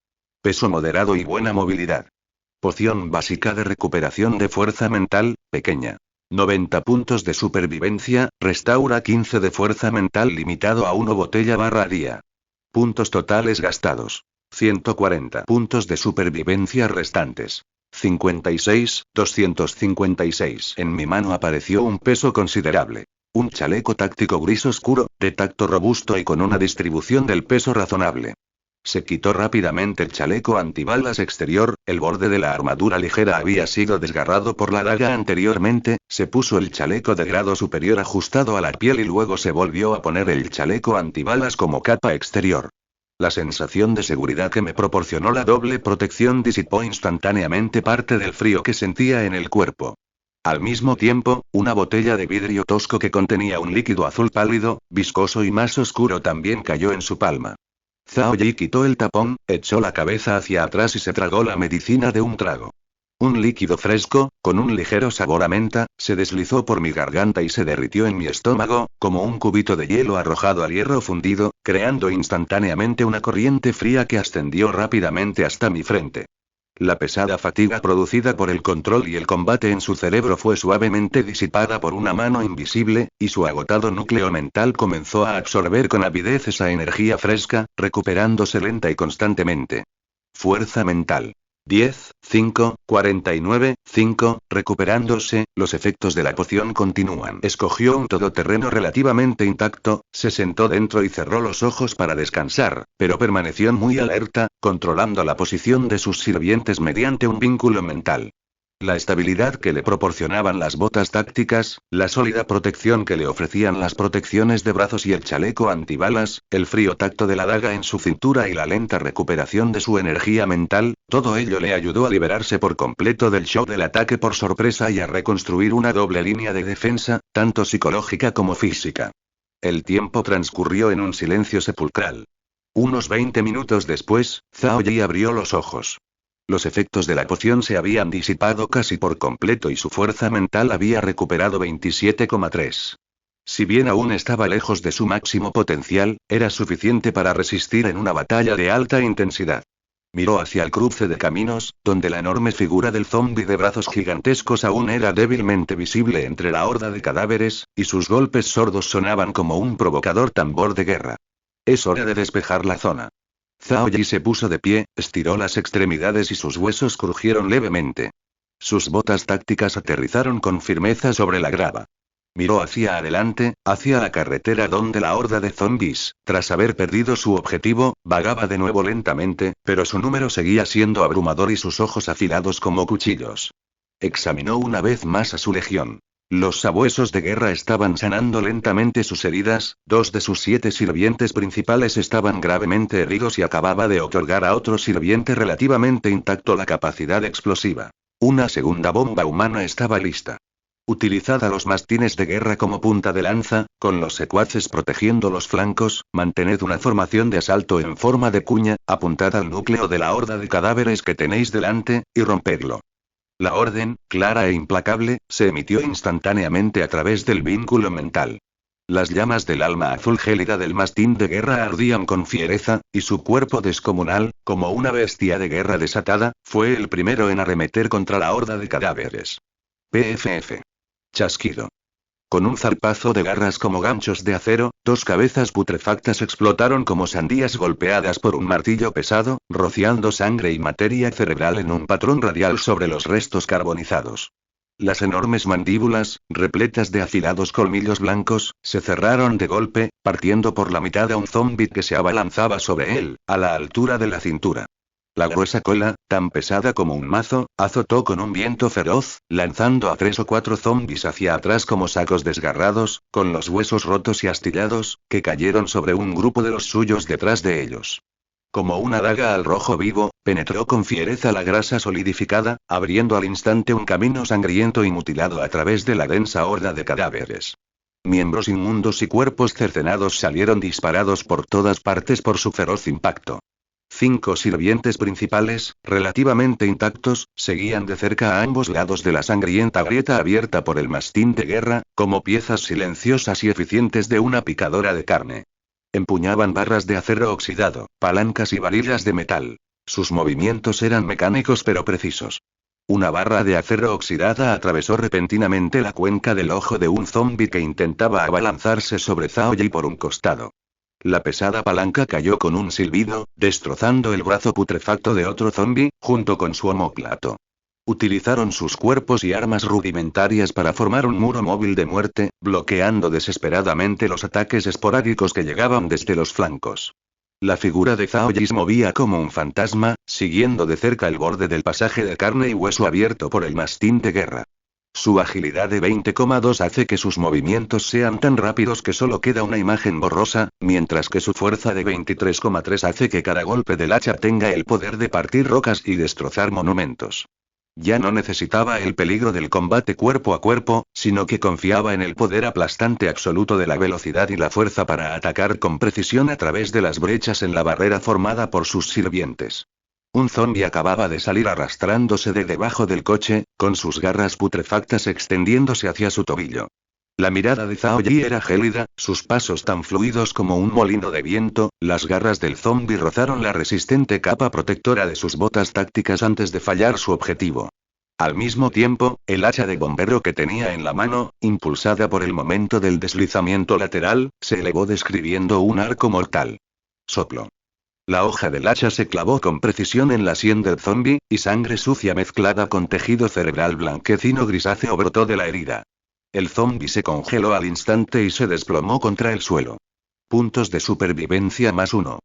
Peso moderado y buena movilidad. Poción básica de recuperación de fuerza mental, pequeña. 90 puntos de supervivencia, restaura 15 de fuerza mental limitado a 1 botella barra día. Puntos totales gastados. 140 puntos de supervivencia restantes. 56, 256. En mi mano apareció un peso considerable. Un chaleco táctico gris oscuro, de tacto robusto y con una distribución del peso razonable. Se quitó rápidamente el chaleco antibalas exterior, el borde de la armadura ligera había sido desgarrado por la daga anteriormente, se puso el chaleco de grado superior ajustado a la piel y luego se volvió a poner el chaleco antibalas como capa exterior. La sensación de seguridad que me proporcionó la doble protección disipó instantáneamente parte del frío que sentía en el cuerpo. Al mismo tiempo, una botella de vidrio tosco que contenía un líquido azul pálido, viscoso y más oscuro también cayó en su palma. Zhao Yi quitó el tapón, echó la cabeza hacia atrás y se tragó la medicina de un trago. Un líquido fresco, con un ligero sabor a menta, se deslizó por mi garganta y se derritió en mi estómago, como un cubito de hielo arrojado al hierro fundido, creando instantáneamente una corriente fría que ascendió rápidamente hasta mi frente. La pesada fatiga producida por el control y el combate en su cerebro fue suavemente disipada por una mano invisible, y su agotado núcleo mental comenzó a absorber con avidez esa energía fresca, recuperándose lenta y constantemente. Fuerza mental. 10, 5, 49, 5, recuperándose, los efectos de la poción continúan. Escogió un todoterreno relativamente intacto, se sentó dentro y cerró los ojos para descansar, pero permaneció muy alerta, controlando la posición de sus sirvientes mediante un vínculo mental. La estabilidad que le proporcionaban las botas tácticas, la sólida protección que le ofrecían las protecciones de brazos y el chaleco antibalas, el frío tacto de la daga en su cintura y la lenta recuperación de su energía mental, todo ello le ayudó a liberarse por completo del shock del ataque por sorpresa y a reconstruir una doble línea de defensa, tanto psicológica como física. El tiempo transcurrió en un silencio sepulcral. Unos 20 minutos después, Zhao Yi abrió los ojos. Los efectos de la poción se habían disipado casi por completo y su fuerza mental había recuperado 27,3. Si bien aún estaba lejos de su máximo potencial, era suficiente para resistir en una batalla de alta intensidad. Miró hacia el cruce de caminos, donde la enorme figura del zombi de brazos gigantescos aún era débilmente visible entre la horda de cadáveres, y sus golpes sordos sonaban como un provocador tambor de guerra. Es hora de despejar la zona. Zhao Yi se puso de pie, estiró las extremidades y sus huesos crujieron levemente. Sus botas tácticas aterrizaron con firmeza sobre la grava. Miró hacia adelante, hacia la carretera donde la horda de zombis, tras haber perdido su objetivo, vagaba de nuevo lentamente, pero su número seguía siendo abrumador y sus ojos afilados como cuchillos. Examinó una vez más a su legión. Los sabuesos de guerra estaban sanando lentamente sus heridas, 2 de sus 7 sirvientes principales estaban gravemente heridos y acababa de otorgar a otro sirviente relativamente intacto la capacidad explosiva. Una segunda bomba humana estaba lista. Utilizad a los mastines de guerra como punta de lanza, con los secuaces protegiendo los flancos, mantened una formación de asalto en forma de cuña, apuntad al núcleo de la horda de cadáveres que tenéis delante, y rompedlo. La orden, clara e implacable, se emitió instantáneamente a través del vínculo mental. Las llamas del alma azul gélida del mastín de guerra ardían con fiereza, y su cuerpo descomunal, como una bestia de guerra desatada, fue el primero en arremeter contra la horda de cadáveres. PFF. Chasquido. Con un zarpazo de garras como ganchos de acero, 2 cabezas putrefactas explotaron como sandías golpeadas por un martillo pesado, rociando sangre y materia cerebral en un patrón radial sobre los restos carbonizados. Las enormes mandíbulas, repletas de afilados colmillos blancos, se cerraron de golpe, partiendo por la mitad a un zombi que se abalanzaba sobre él, a la altura de la cintura. La gruesa cola, tan pesada como un mazo, azotó con un viento feroz, lanzando a 3 o 4 zombis hacia atrás como sacos desgarrados, con los huesos rotos y astillados, que cayeron sobre un grupo de los suyos detrás de ellos. Como una daga al rojo vivo, penetró con fiereza la grasa solidificada, abriendo al instante un camino sangriento y mutilado a través de la densa horda de cadáveres. Miembros inmundos y cuerpos cercenados salieron disparados por todas partes por su feroz impacto. 5 sirvientes principales, relativamente intactos, seguían de cerca a ambos lados de la sangrienta grieta abierta por el mastín de guerra, como piezas silenciosas y eficientes de una picadora de carne. Empuñaban barras de acero oxidado, palancas y varillas de metal. Sus movimientos eran mecánicos pero precisos. Una barra de acero oxidada atravesó repentinamente la cuenca del ojo de un zombi que intentaba abalanzarse sobre Zhao Yi por un costado. La pesada palanca cayó con un silbido, destrozando el brazo putrefacto de otro zombi, junto con su omóplato. Utilizaron sus cuerpos y armas rudimentarias para formar un muro móvil de muerte, bloqueando desesperadamente los ataques esporádicos que llegaban desde los flancos. La figura de Zhao Yi se movía como un fantasma, siguiendo de cerca el borde del pasaje de carne y hueso abierto por el mastín de guerra. Su agilidad de 20,2 hace que sus movimientos sean tan rápidos que solo queda una imagen borrosa, mientras que su fuerza de 23,3 hace que cada golpe del hacha tenga el poder de partir rocas y destrozar monumentos. Ya no necesitaba el peligro del combate cuerpo a cuerpo, sino que confiaba en el poder aplastante absoluto de la velocidad y la fuerza para atacar con precisión a través de las brechas en la barrera formada por sus sirvientes. Un zombi acababa de salir arrastrándose de debajo del coche, con sus garras putrefactas extendiéndose hacia su tobillo. La mirada de Zhao Yi era gélida, sus pasos tan fluidos como un molino de viento, las garras del zombi rozaron la resistente capa protectora de sus botas tácticas antes de fallar su objetivo. Al mismo tiempo, el hacha de bombero que tenía en la mano, impulsada por el momento del deslizamiento lateral, se elevó describiendo un arco mortal. Soplo. La hoja del hacha se clavó con precisión en la sien del zombi, y sangre sucia mezclada con tejido cerebral blanquecino grisáceo brotó de la herida. El zombi se congeló al instante y se desplomó contra el suelo. Puntos de supervivencia +1.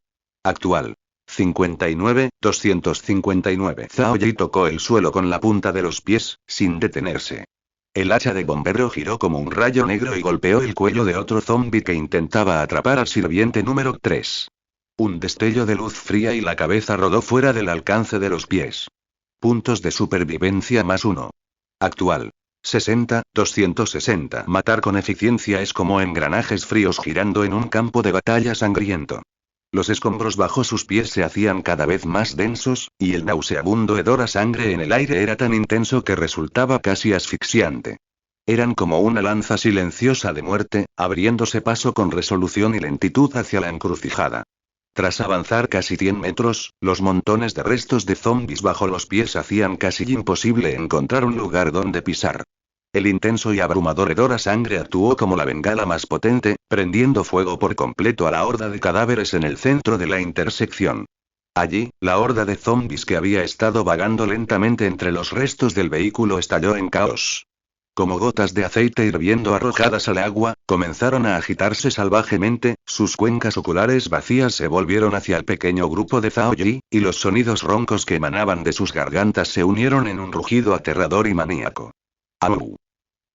Actual. 59, 259. Zhao Yi tocó el suelo con la punta de los pies, sin detenerse. El hacha de bombero giró como un rayo negro y golpeó el cuello de otro zombi que intentaba atrapar al sirviente número 3. Un destello de luz fría y la cabeza rodó fuera del alcance de los pies. Puntos de supervivencia +1. Actual. 60, 260. Matar con eficiencia es como engranajes fríos girando en un campo de batalla sangriento. Los escombros bajo sus pies se hacían cada vez más densos, y el nauseabundo hedor a sangre en el aire era tan intenso que resultaba casi asfixiante. Eran como una lanza silenciosa de muerte, abriéndose paso con resolución y lentitud hacia la encrucijada. Tras avanzar casi 100 metros, los montones de restos de zombis bajo los pies hacían casi imposible encontrar un lugar donde pisar. El intenso y abrumador hedor a sangre actuó como la bengala más potente, prendiendo fuego por completo a la horda de cadáveres en el centro de la intersección. Allí, la horda de zombis que había estado vagando lentamente entre los restos del vehículo estalló en caos. Como gotas de aceite hirviendo arrojadas al agua, comenzaron a agitarse salvajemente, sus cuencas oculares vacías se volvieron hacia el pequeño grupo de Zhao Yi, y los sonidos roncos que emanaban de sus gargantas se unieron en un rugido aterrador y maníaco. ¡Au!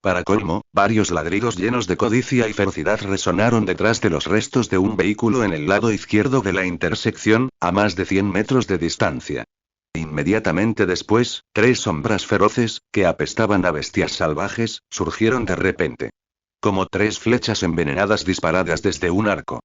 Para colmo, varios ladridos llenos de codicia y ferocidad resonaron detrás de los restos de un vehículo en el lado izquierdo de la intersección, a más de 100 metros de distancia. Inmediatamente después, 3 sombras feroces, que apestaban a bestias salvajes, surgieron de repente. Como 3 flechas envenenadas disparadas desde un arco.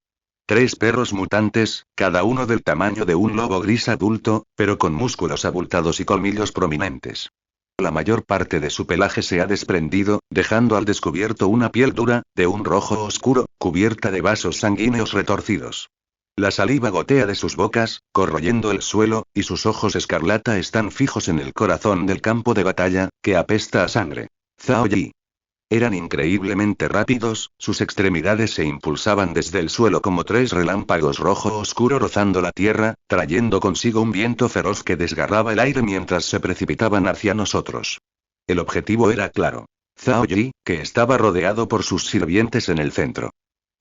3 perros mutantes, cada uno del tamaño de un lobo gris adulto, pero con músculos abultados y colmillos prominentes. La mayor parte de su pelaje se ha desprendido, dejando al descubierto una piel dura, de un rojo oscuro, cubierta de vasos sanguíneos retorcidos. La saliva gotea de sus bocas, corroyendo el suelo, y sus ojos escarlata están fijos en el corazón del campo de batalla, que apesta a sangre. Zhao Yi. Eran increíblemente rápidos, sus extremidades se impulsaban desde el suelo como 3 relámpagos rojo oscuro rozando la tierra, trayendo consigo un viento feroz que desgarraba el aire mientras se precipitaban hacia nosotros. El objetivo era claro. Zhao Yi, que estaba rodeado por sus sirvientes en el centro.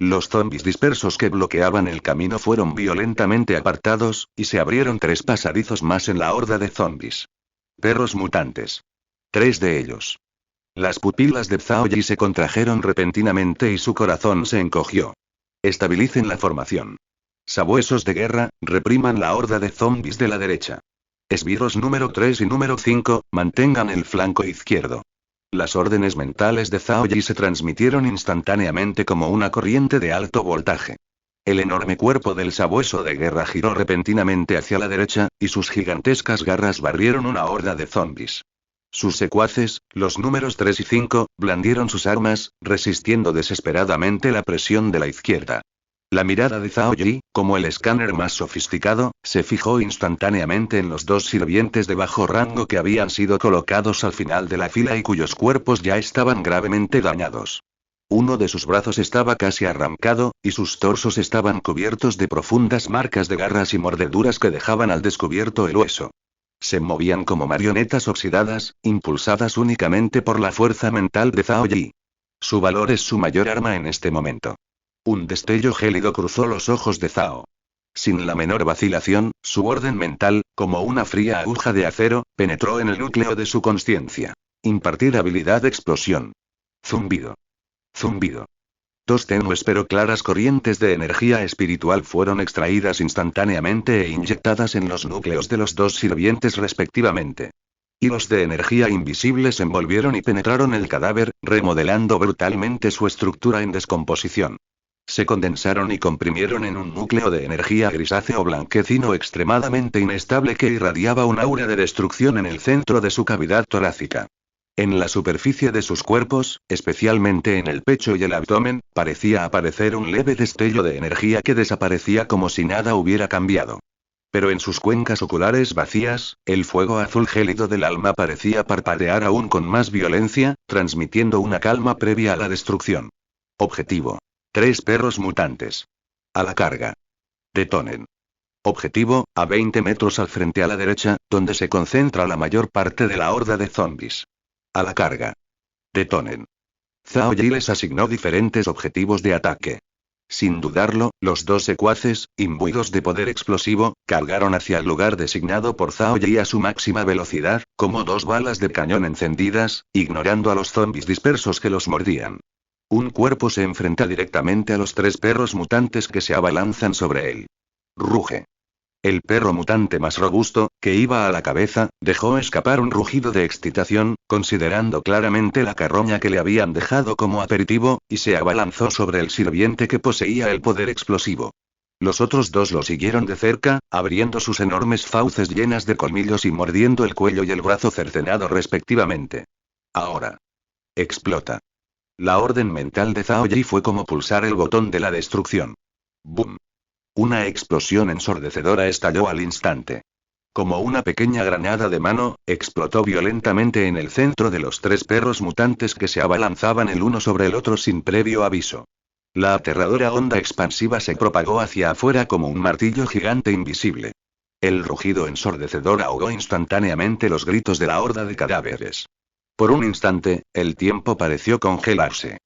Los zombis dispersos que bloqueaban el camino fueron violentamente apartados, y se abrieron 3 pasadizos más en la horda de zombis. Perros mutantes. 3 de ellos. Las pupilas de Zhao Yi se contrajeron repentinamente y su corazón se encogió. Estabilicen la formación. Sabuesos de guerra, repriman la horda de zombis de la derecha. Esbirros número 3 y número 5, mantengan el flanco izquierdo. Las órdenes mentales de Zhao Yi se transmitieron instantáneamente como una corriente de alto voltaje. El enorme cuerpo del sabueso de guerra giró repentinamente hacia la derecha, y sus gigantescas garras barrieron una horda de zombis. Sus secuaces, los números 3 y 5, blandieron sus armas, resistiendo desesperadamente la presión de la izquierda. La mirada de Zhao Yi, como el escáner más sofisticado, se fijó instantáneamente en los dos sirvientes de bajo rango que habían sido colocados al final de la fila y cuyos cuerpos ya estaban gravemente dañados. Uno de sus brazos estaba casi arrancado, y sus torsos estaban cubiertos de profundas marcas de garras y mordeduras que dejaban al descubierto el hueso. Se movían como marionetas oxidadas, impulsadas únicamente por la fuerza mental de Zhao Yi. Su valor es su mayor arma en este momento. Un destello gélido cruzó los ojos de Zhao. Sin la menor vacilación, su orden mental, como una fría aguja de acero, penetró en el núcleo de su conciencia. Impartir habilidad de explosión. Zumbido. Zumbido. Dos tenues pero claras corrientes de energía espiritual fueron extraídas instantáneamente e inyectadas en los núcleos de los dos sirvientes respectivamente. Hilos de energía invisibles envolvieron y penetraron el cadáver, remodelando brutalmente su estructura en descomposición. Se condensaron y comprimieron en un núcleo de energía grisáceo blanquecino extremadamente inestable que irradiaba un aura de destrucción en el centro de su cavidad torácica. En la superficie de sus cuerpos, especialmente en el pecho y el abdomen, parecía aparecer un leve destello de energía que desaparecía como si nada hubiera cambiado. Pero en sus cuencas oculares vacías, el fuego azul gélido del alma parecía parpadear aún con más violencia, transmitiendo una calma previa a la destrucción. Objetivo. 3 perros mutantes. A la carga. Detonen. Objetivo, a 20 metros al frente a la derecha, donde se concentra la mayor parte de la horda de zombies. A la carga. Detonen. Zhao Yi les asignó diferentes objetivos de ataque. Sin dudarlo, los dos secuaces, imbuidos de poder explosivo, cargaron hacia el lugar designado por Zhao Yi a su máxima velocidad, como 2 balas de cañón encendidas, ignorando a los zombies dispersos que los mordían. Un cuerpo se enfrenta directamente a los 3 perros mutantes que se abalanzan sobre él. Ruge. El perro mutante más robusto, que iba a la cabeza, dejó escapar un rugido de excitación, considerando claramente la carroña que le habían dejado como aperitivo, y se abalanzó sobre el sirviente que poseía el poder explosivo. Los otros dos lo siguieron de cerca, abriendo sus enormes fauces llenas de colmillos y mordiendo el cuello y el brazo cercenado respectivamente. Ahora. Explota. La orden mental de Zhao Yi fue como pulsar el botón de la destrucción. ¡Bum! Una explosión ensordecedora estalló al instante. Como una pequeña granada de mano, explotó violentamente en el centro de los 3 perros mutantes que se abalanzaban el uno sobre el otro sin previo aviso. La aterradora onda expansiva se propagó hacia afuera como un martillo gigante invisible. El rugido ensordecedor ahogó instantáneamente los gritos de la horda de cadáveres. Por un instante, el tiempo pareció congelarse.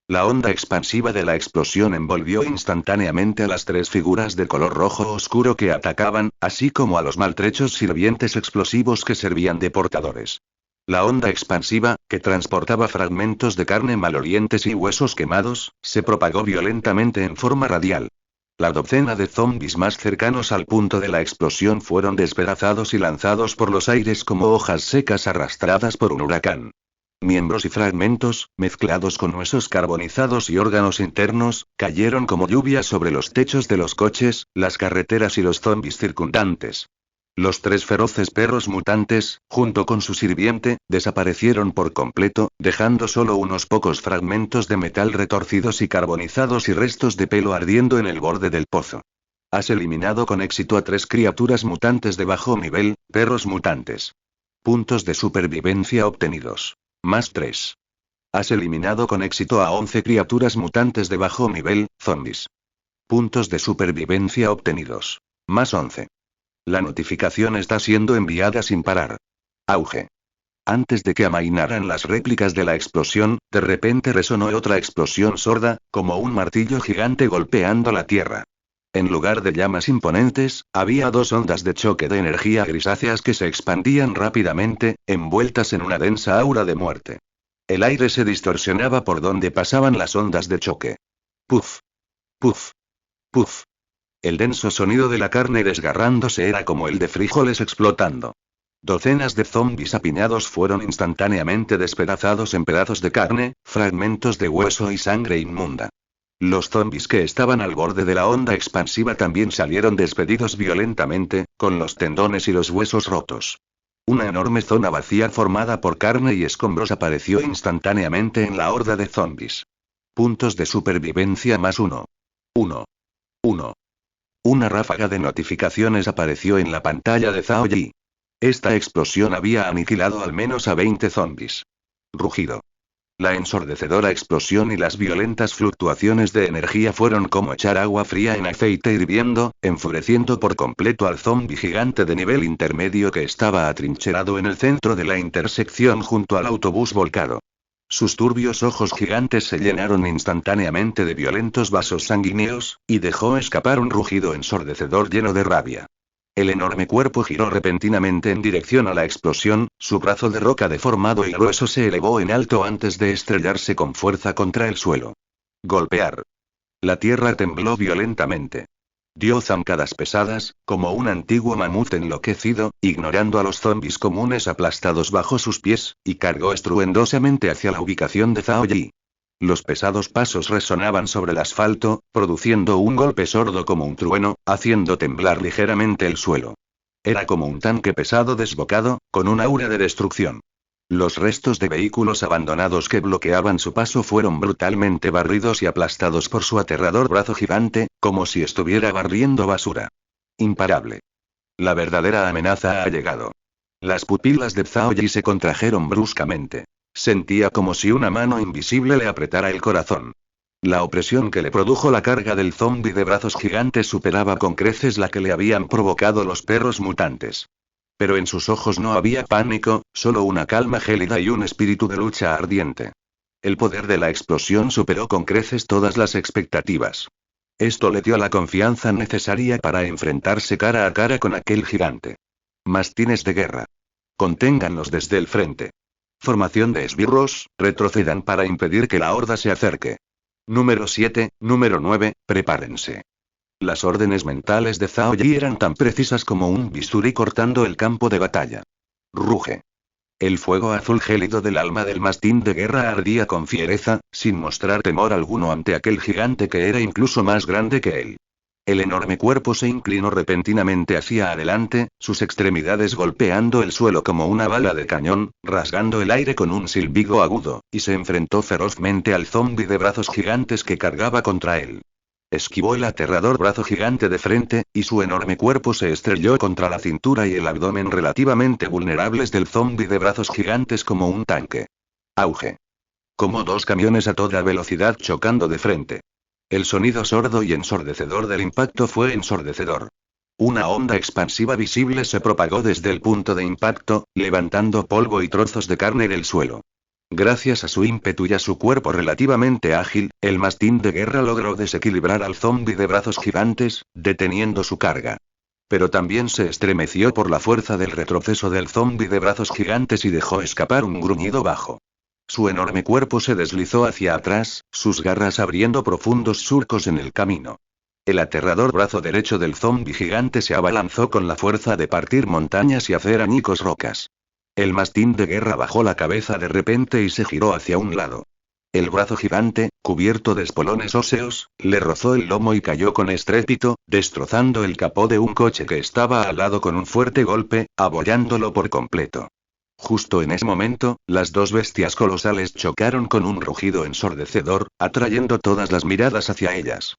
La onda expansiva de la explosión envolvió instantáneamente a las 3 figuras de color rojo oscuro que atacaban, así como a los maltrechos sirvientes explosivos que servían de portadores. La onda expansiva, que transportaba fragmentos de carne malolientes y huesos quemados, se propagó violentamente en forma radial. La docena de zombies más cercanos al punto de la explosión fueron despedazados y lanzados por los aires como hojas secas arrastradas por un huracán. Miembros y fragmentos, mezclados con huesos carbonizados y órganos internos, cayeron como lluvia sobre los techos de los coches, las carreteras y los zombies circundantes. Los 3 feroces perros mutantes, junto con su sirviente, desaparecieron por completo, dejando solo unos pocos fragmentos de metal retorcidos y carbonizados y restos de pelo ardiendo en el borde del pozo. Has eliminado con éxito a 3 criaturas mutantes de bajo nivel, perros mutantes. Puntos de supervivencia obtenidos. Más 3. Has eliminado con éxito a 11 criaturas mutantes de bajo nivel, zombies. Puntos de supervivencia obtenidos. Más 11. La notificación está siendo enviada sin parar. Auge. Antes de que amainaran las réplicas de la explosión, de repente resonó otra explosión sorda, como un martillo gigante golpeando la tierra. En lugar de llamas imponentes, había 2 ondas de choque de energía grisáceas que se expandían rápidamente, envueltas en una densa aura de muerte. El aire se distorsionaba por donde pasaban las ondas de choque. Puf. Puf. Puf. El denso sonido de la carne desgarrándose era como el de frijoles explotando. Docenas de zombies apiñados fueron instantáneamente despedazados en pedazos de carne, fragmentos de hueso y sangre inmunda. Los zombies que estaban al borde de la onda expansiva también salieron despedidos violentamente, con los tendones y los huesos rotos. Una enorme zona vacía formada por carne y escombros apareció instantáneamente en la horda de zombies. Puntos de supervivencia más 1. 1. Una ráfaga de notificaciones apareció en la pantalla de Zhao Yi. Esta explosión había aniquilado al menos a 20 zombies. Rugido. La ensordecedora explosión y las violentas fluctuaciones de energía fueron como echar agua fría en aceite hirviendo, enfureciendo por completo al zombi gigante de nivel intermedio que estaba atrincherado en el centro de la intersección junto al autobús volcado. Sus turbios ojos gigantes se llenaron instantáneamente de violentos vasos sanguíneos, y dejó escapar un rugido ensordecedor lleno de rabia. El enorme cuerpo giró repentinamente en dirección a la explosión, su brazo de roca deformado y grueso se elevó en alto antes de estrellarse con fuerza contra el suelo. Golpear. La tierra tembló violentamente. Dio zancadas pesadas, como un antiguo mamut enloquecido, ignorando a los zombis comunes aplastados bajo sus pies, y cargó estruendosamente hacia la ubicación de Zhao Yi. Los pesados pasos resonaban sobre el asfalto, produciendo un golpe sordo como un trueno, haciendo temblar ligeramente el suelo. Era como un tanque pesado desbocado, con un aura de destrucción. Los restos de vehículos abandonados que bloqueaban su paso fueron brutalmente barridos y aplastados por su aterrador brazo gigante, como si estuviera barriendo basura. Imparable. La verdadera amenaza ha llegado. Las pupilas de Zhao Yi se contrajeron bruscamente. Sentía como si una mano invisible le apretara el corazón. La opresión que le produjo la carga del zombi de brazos gigantes superaba con creces la que le habían provocado los perros mutantes. Pero en sus ojos no había pánico, solo una calma gélida y un espíritu de lucha ardiente. El poder de la explosión superó con creces todas las expectativas. Esto le dio la confianza necesaria para enfrentarse cara a cara con aquel gigante. Mastines de guerra. Conténganlos desde el frente. Formación de esbirros, retrocedan para impedir que la horda se acerque. Número 7, número 9, prepárense. Las órdenes mentales de Zhao Yi eran tan precisas como un bisturí cortando el campo de batalla. Ruge. El fuego azul gélido del alma del mastín de guerra ardía con fiereza, sin mostrar temor alguno ante aquel gigante que era incluso más grande que él. El enorme cuerpo se inclinó repentinamente hacia adelante, sus extremidades golpeando el suelo como una bala de cañón, rasgando el aire con un silbido agudo, y se enfrentó ferozmente al zombi de brazos gigantes que cargaba contra él. Esquivó el aterrador brazo gigante de frente, y su enorme cuerpo se estrelló contra la cintura y el abdomen relativamente vulnerables del zombi de brazos gigantes como un tanque. Auge. Como dos camiones a toda velocidad chocando de frente. El sonido sordo y ensordecedor del impacto fue ensordecedor. Una onda expansiva visible se propagó desde el punto de impacto, levantando polvo y trozos de carne del suelo. Gracias a su ímpetu y a su cuerpo relativamente ágil, el mastín de guerra logró desequilibrar al zombi de brazos gigantes, deteniendo su carga. Pero también se estremeció por la fuerza del retroceso del zombi de brazos gigantes y dejó escapar un gruñido bajo. Su enorme cuerpo se deslizó hacia atrás, sus garras abriendo profundos surcos en el camino. El aterrador brazo derecho del zombi gigante se abalanzó con la fuerza de partir montañas y hacer añicos rocas. El mastín de guerra bajó la cabeza de repente y se giró hacia un lado. El brazo gigante, cubierto de espolones óseos, le rozó el lomo y cayó con estrépito, destrozando el capó de un coche que estaba al lado con un fuerte golpe, abollándolo por completo. Justo en ese momento, las dos bestias colosales chocaron con un rugido ensordecedor, atrayendo todas las miradas hacia ellas.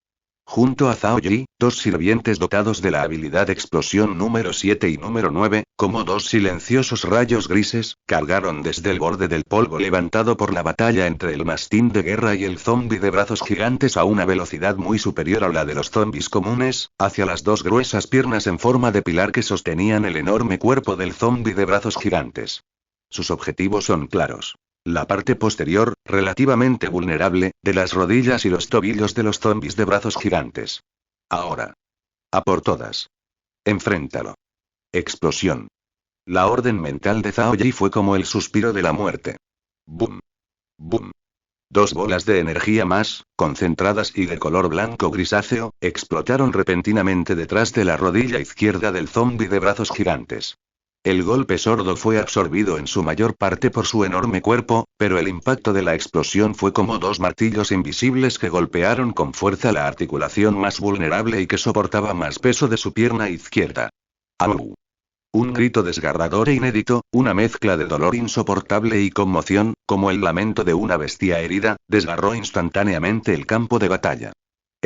Junto a Zhao Yi, dos sirvientes dotados de la habilidad explosión número 7 y número 9, como dos silenciosos rayos grises, cargaron desde el borde del polvo levantado por la batalla entre el mastín de guerra y el zombi de brazos gigantes a una velocidad muy superior a la de los zombis comunes, hacia las dos gruesas piernas en forma de pilar que sostenían el enorme cuerpo del zombi de brazos gigantes. Sus objetivos son claros. La parte posterior, relativamente vulnerable, de las rodillas y los tobillos de los zombis de brazos gigantes. Ahora. A por todas. Enfréntalo. Explosión. La orden mental de Zhao Yi fue como el suspiro de la muerte. Boom. Boom. Dos bolas de energía más, concentradas y de color blanco grisáceo, explotaron repentinamente detrás de la rodilla izquierda del zombi de brazos gigantes. El golpe sordo fue absorbido en su mayor parte por su enorme cuerpo, pero el impacto de la explosión fue como dos martillos invisibles que golpearon con fuerza la articulación más vulnerable y que soportaba más peso de su pierna izquierda. ¡Au! Un grito desgarrador e inédito, una mezcla de dolor insoportable y conmoción, como el lamento de una bestia herida, desgarró instantáneamente el campo de batalla.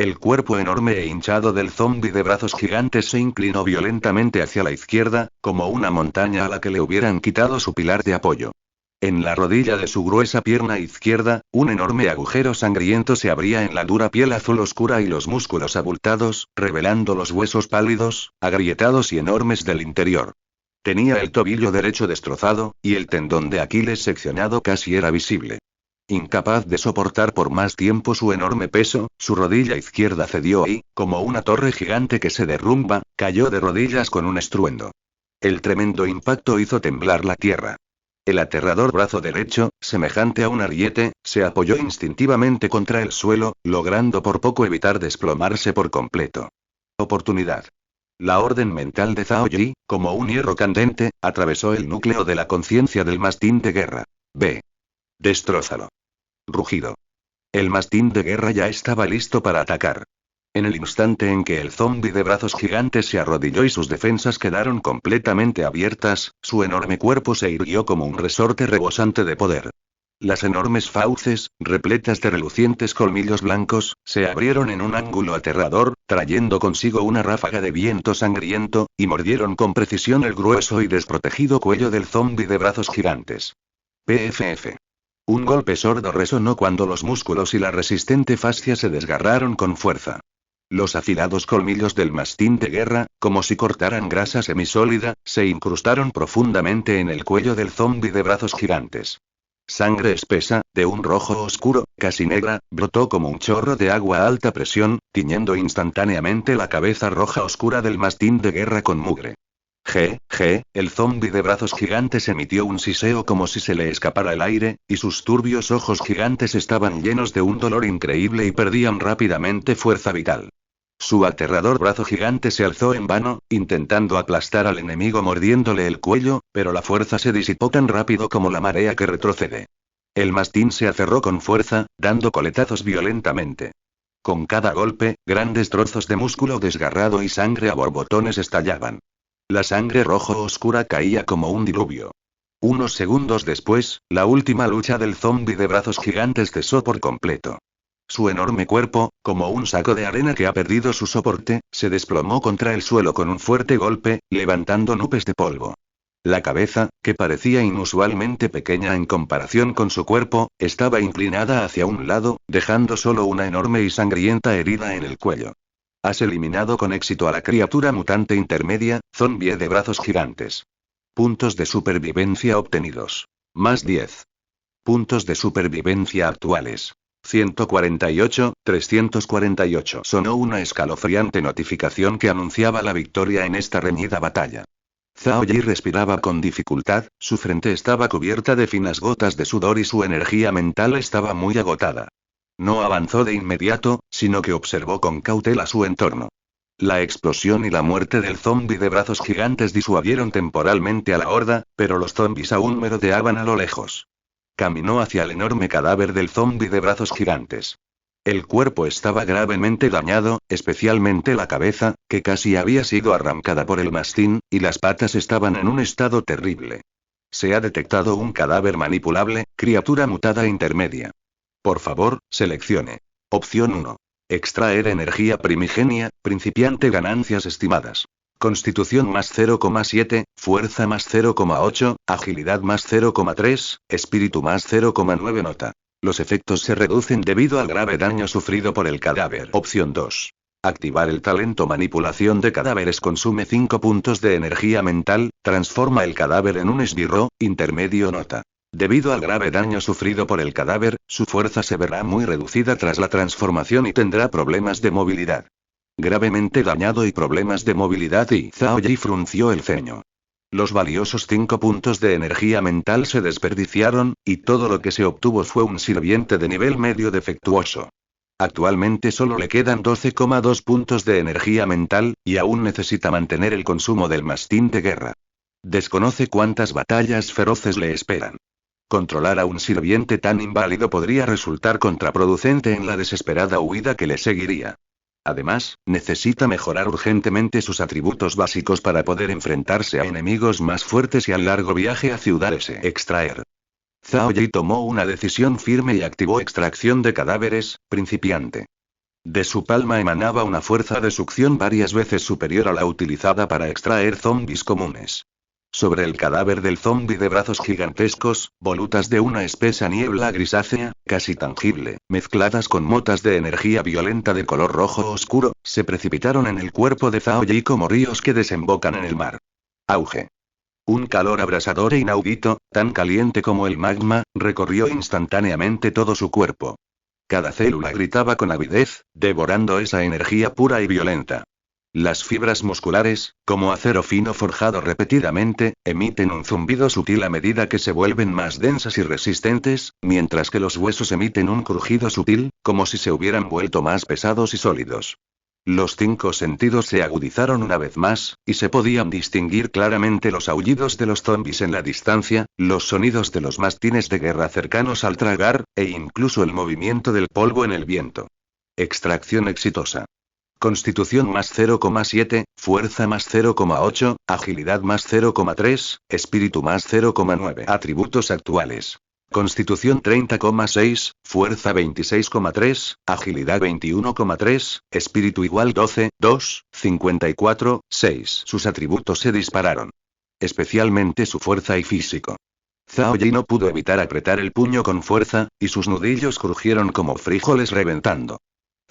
El cuerpo enorme e hinchado del zombi de brazos gigantes se inclinó violentamente hacia la izquierda, como una montaña a la que le hubieran quitado su pilar de apoyo. En la rodilla de su gruesa pierna izquierda, un enorme agujero sangriento se abría en la dura piel azul oscura y los músculos abultados, revelando los huesos pálidos, agrietados y enormes del interior. Tenía el tobillo derecho destrozado, y el tendón de Aquiles seccionado casi era visible. Incapaz de soportar por más tiempo su enorme peso, su rodilla izquierda cedió y, como una torre gigante que se derrumba, cayó de rodillas con un estruendo. El tremendo impacto hizo temblar la tierra. El aterrador brazo derecho, semejante a un ariete, se apoyó instintivamente contra el suelo, logrando por poco evitar desplomarse por completo. Oportunidad. La orden mental de Zhao Yi, como un hierro candente, atravesó el núcleo de la conciencia del mastín de guerra. Ve. Destrózalo. Rugido. El mastín de guerra ya estaba listo para atacar. En el instante en que el zombi de brazos gigantes se arrodilló y sus defensas quedaron completamente abiertas, su enorme cuerpo se irguió como un resorte rebosante de poder. Las enormes fauces, repletas de relucientes colmillos blancos, se abrieron en un ángulo aterrador, trayendo consigo una ráfaga de viento sangriento, y mordieron con precisión el grueso y desprotegido cuello del zombi de brazos gigantes. PFF. Un golpe sordo resonó cuando los músculos y la resistente fascia se desgarraron con fuerza. Los afilados colmillos del mastín de guerra, como si cortaran grasa semisólida, se incrustaron profundamente en el cuello del zombi de brazos gigantes. Sangre espesa, de un rojo oscuro, casi negra, brotó como un chorro de agua a alta presión, tiñendo instantáneamente la cabeza roja oscura del mastín de guerra con mugre. El zombi de brazos gigantes emitió un siseo como si se le escapara el aire, y sus turbios ojos gigantes estaban llenos de un dolor increíble y perdían rápidamente fuerza vital. Su aterrador brazo gigante se alzó en vano, intentando aplastar al enemigo mordiéndole el cuello, pero la fuerza se disipó tan rápido como la marea que retrocede. El mastín se aferró con fuerza, dando coletazos violentamente. Con cada golpe, grandes trozos de músculo desgarrado y sangre a borbotones estallaban. La sangre rojo oscura caía como un diluvio. Unos segundos después, la última lucha del zombi de brazos gigantes cesó por completo. Su enorme cuerpo, como un saco de arena que ha perdido su soporte, se desplomó contra el suelo con un fuerte golpe, levantando nubes de polvo. La cabeza, que parecía inusualmente pequeña en comparación con su cuerpo, estaba inclinada hacia un lado, dejando solo una enorme y sangrienta herida en el cuello. Has eliminado con éxito a la criatura mutante intermedia, zombie de brazos gigantes. Puntos de supervivencia obtenidos. Más 10. Puntos de supervivencia actuales. 148, 348. Sonó una escalofriante notificación que anunciaba la victoria en esta reñida batalla. Zhao Yi respiraba con dificultad, su frente estaba cubierta de finas gotas de sudor y su energía mental estaba muy agotada. No avanzó de inmediato, sino que observó con cautela su entorno. La explosión y la muerte del zombi de brazos gigantes disuadieron temporalmente a la horda, pero los zombis aún merodeaban a lo lejos. Caminó hacia el enorme cadáver del zombi de brazos gigantes. El cuerpo estaba gravemente dañado, especialmente la cabeza, que casi había sido arrancada por el mastín, y las patas estaban en un estado terrible. Se ha detectado un cadáver manipulable, criatura mutada intermedia. Por favor, seleccione. Opción 1. Extraer energía primigenia, principiante ganancias estimadas. Constitución más 0,7, fuerza más 0,8, agilidad más 0,3, espíritu más 0,9 nota. Los efectos se reducen debido al grave daño sufrido por el cadáver. Opción 2. Activar el talento manipulación de cadáveres consume 5 puntos de energía mental, transforma el cadáver en un esbirro, intermedio nota. Debido al grave daño sufrido por el cadáver, su fuerza se verá muy reducida tras la transformación y tendrá problemas de movilidad. Gravemente dañado y problemas de movilidad y Zhao Yi frunció el ceño. Los valiosos 5 puntos de energía mental se desperdiciaron, y todo lo que se obtuvo fue un sirviente de nivel medio defectuoso. Actualmente solo le quedan 12,2 puntos de energía mental, y aún necesita mantener el consumo del mastín de guerra. Desconoce cuántas batallas feroces le esperan. Controlar a un sirviente tan inválido podría resultar contraproducente en la desesperada huida que le seguiría. Además, necesita mejorar urgentemente sus atributos básicos para poder enfrentarse a enemigos más fuertes y al largo viaje a Ciudad S. Extraer. Zhao Yi tomó una decisión firme y activó extracción de cadáveres, principiante. De su palma emanaba una fuerza de succión varias veces superior a la utilizada para extraer zombis comunes. Sobre el cadáver del zombi de brazos gigantescos, volutas de una espesa niebla grisácea, casi tangible, mezcladas con motas de energía violenta de color rojo oscuro, se precipitaron en el cuerpo de Zhao Yi como ríos que desembocan en el mar. Auge. Un calor abrasador e inaudito, tan caliente como el magma, recorrió instantáneamente todo su cuerpo. Cada célula gritaba con avidez, devorando esa energía pura y violenta. Las fibras musculares, como acero fino forjado repetidamente, emiten un zumbido sutil a medida que se vuelven más densas y resistentes, mientras que los huesos emiten un crujido sutil, como si se hubieran vuelto más pesados y sólidos. Los 5 sentidos se agudizaron una vez más, y se podían distinguir claramente los aullidos de los zombis en la distancia, los sonidos de los mastines de guerra cercanos al tragar, e incluso el movimiento del polvo en el viento. Extracción exitosa. Constitución más 0,7, fuerza más 0,8, agilidad más 0,3, espíritu más 0,9. Atributos actuales. Constitución 30,6, fuerza 26,3, agilidad 21,3, espíritu igual 12, 2, 54, 6. Sus atributos se dispararon. Especialmente su fuerza y físico. Zhao Yi no pudo evitar apretar el puño con fuerza, y sus nudillos crujieron como frijoles reventando.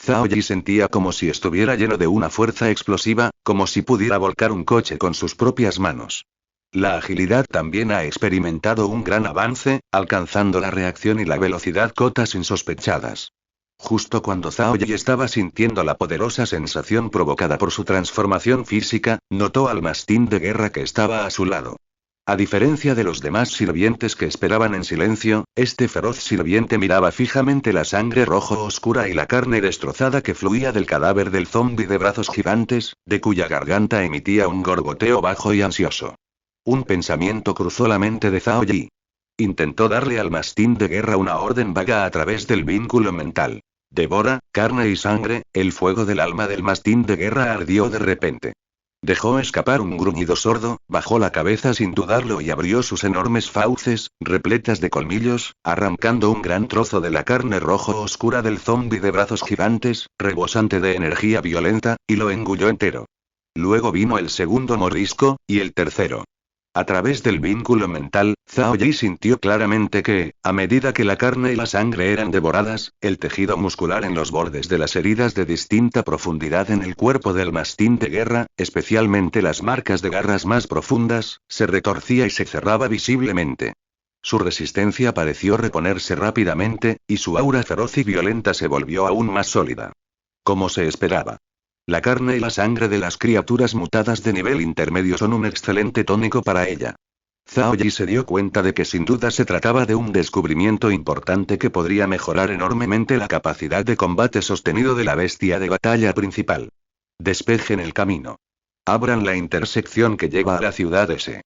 Zhao Yi sentía como si estuviera lleno de una fuerza explosiva, como si pudiera volcar un coche con sus propias manos. La agilidad también ha experimentado un gran avance, alcanzando la reacción y la velocidad cotas insospechadas. Justo cuando Zhao Yi estaba sintiendo la poderosa sensación provocada por su transformación física, notó al mastín de guerra que estaba a su lado. A diferencia de los demás sirvientes que esperaban en silencio, este feroz sirviente miraba fijamente la sangre rojo oscura y la carne destrozada que fluía del cadáver del zombi de brazos gigantes, de cuya garganta emitía un gorgoteo bajo y ansioso. Un pensamiento cruzó la mente de Zhao Yi. Intentó darle al mastín de guerra una orden vaga a través del vínculo mental. Devora, carne y sangre. El fuego del alma del mastín de guerra ardió de repente. Dejó escapar un gruñido sordo, bajó la cabeza sin dudarlo y abrió sus enormes fauces, repletas de colmillos, arrancando un gran trozo de la carne rojo oscura del zombi de brazos gigantes, rebosante de energía violenta, y lo engulló entero. Luego vino el segundo mordisco, y el tercero. A través del vínculo mental, Zhao Yi sintió claramente que, a medida que la carne y la sangre eran devoradas, el tejido muscular en los bordes de las heridas de distinta profundidad en el cuerpo del mastín de guerra, especialmente las marcas de garras más profundas, se retorcía y se cerraba visiblemente. Su resistencia pareció reponerse rápidamente, y su aura feroz y violenta se volvió aún más sólida. Como se esperaba. La carne y la sangre de las criaturas mutadas de nivel intermedio son un excelente tónico para ella. Zhao Yi se dio cuenta de que sin duda se trataba de un descubrimiento importante que podría mejorar enormemente la capacidad de combate sostenido de la bestia de batalla principal. Despejen el camino. Abran la intersección que lleva a la ciudad S.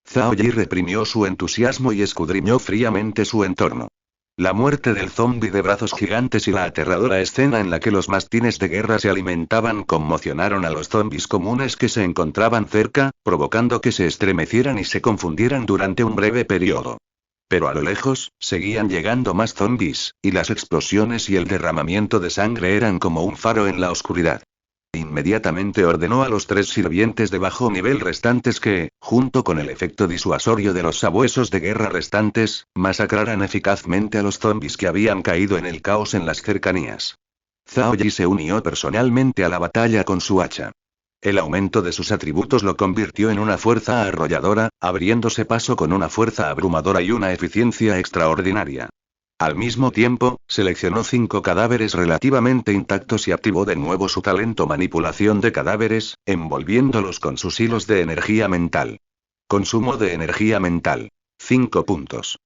Zhao Yi reprimió su entusiasmo y escudriñó fríamente su entorno. La muerte del zombi de brazos gigantes y la aterradora escena en la que los mastines de guerra se alimentaban conmocionaron a los zombis comunes que se encontraban cerca, provocando que se estremecieran y se confundieran durante un breve periodo. Pero a lo lejos, seguían llegando más zombis, y las explosiones y el derramamiento de sangre eran como un faro en la oscuridad. Inmediatamente ordenó a los 3 sirvientes de bajo nivel restantes que, junto con el efecto disuasorio de los sabuesos de guerra restantes, masacraran eficazmente a los zombis que habían caído en el caos en las cercanías. Zhao Yi se unió personalmente a la batalla con su hacha. El aumento de sus atributos lo convirtió en una fuerza arrolladora, abriéndose paso con una fuerza abrumadora y una eficiencia extraordinaria. Al mismo tiempo, seleccionó 5 cadáveres relativamente intactos y activó de nuevo su talento manipulación de cadáveres, envolviéndolos con sus hilos de energía mental. Consumo de energía mental. 5 puntos.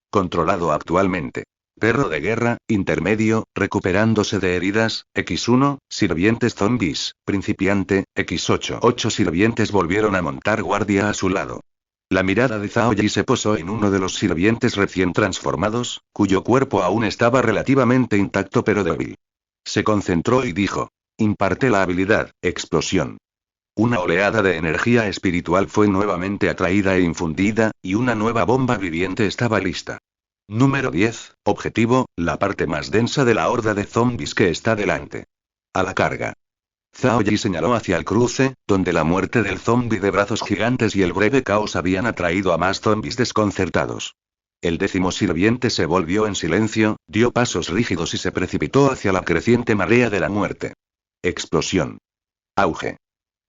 Controlado actualmente. Perro de guerra, intermedio, recuperándose de heridas, X1, sirvientes zombies, principiante, X8. 8 sirvientes volvieron a montar guardia a su lado. La mirada de Zhao Yi se posó en uno de los sirvientes recién transformados, cuyo cuerpo aún estaba relativamente intacto pero débil. Se concentró y dijo: imparte la habilidad, explosión. Una oleada de energía espiritual fue nuevamente atraída e infundida, y una nueva bomba viviente estaba lista. Número 10, objetivo, la parte más densa de la horda de zombis que está delante. A la carga. Zhao Yi señaló hacia el cruce, donde la muerte del zombi de brazos gigantes y el breve caos habían atraído a más zombis desconcertados. El 10º sirviente se volvió en silencio, dio pasos rígidos y se precipitó hacia la creciente marea de la muerte. Explosión. Auge.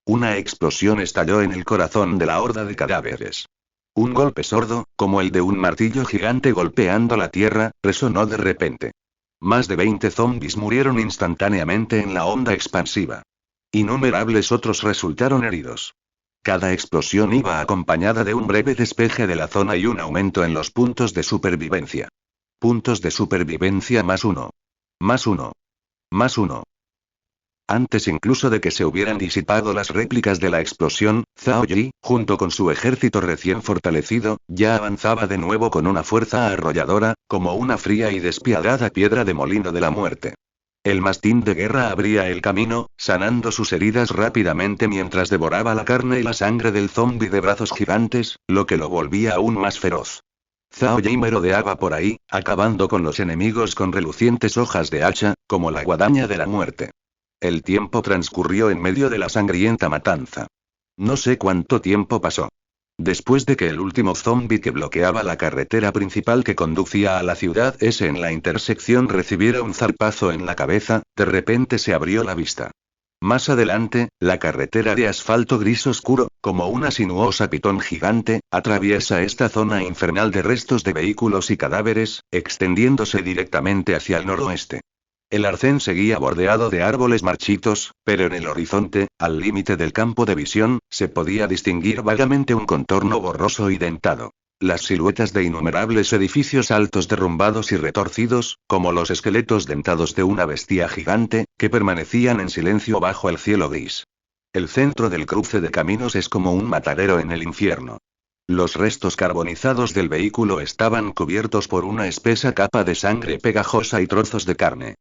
Una explosión estalló en el corazón de la horda de cadáveres. Un golpe sordo, como el de un martillo gigante golpeando la tierra, resonó de repente. Más de 20 zombis murieron instantáneamente en la onda expansiva. Innumerables otros resultaron heridos. Cada explosión iba acompañada de un breve despeje de la zona y un aumento en los puntos de supervivencia. Puntos de supervivencia +1. +1. +1. Antes incluso de que se hubieran disipado las réplicas de la explosión, Zhao Yi, junto con su ejército recién fortalecido, ya avanzaba de nuevo con una fuerza arrolladora, como una fría y despiadada piedra de molino de la muerte. El mastín de guerra abría el camino, sanando sus heridas rápidamente mientras devoraba la carne y la sangre del zombi de brazos gigantes, lo que lo volvía aún más feroz. Zhao Yi merodeaba por ahí, acabando con los enemigos con relucientes hojas de hacha, como la guadaña de la muerte. El tiempo transcurrió en medio de la sangrienta matanza. No sé cuánto tiempo pasó. Después de que el último zombi que bloqueaba la carretera principal que conducía a la ciudad en la intersección recibiera un zarpazo en la cabeza, de repente se abrió la vista. Más adelante, la carretera de asfalto gris oscuro, como una sinuosa pitón gigante, atraviesa esta zona infernal de restos de vehículos y cadáveres, extendiéndose directamente hacia el noroeste. El arcén seguía bordeado de árboles marchitos, pero en el horizonte, al límite del campo de visión, se podía distinguir vagamente un contorno borroso y dentado. Las siluetas de innumerables edificios altos derrumbados y retorcidos, como los esqueletos dentados de una bestia gigante, que permanecían en silencio bajo el cielo gris. El centro del cruce de caminos es como un matadero en el infierno. Los restos carbonizados del vehículo estaban cubiertos por una espesa capa de sangre pegajosa y trozos de carne.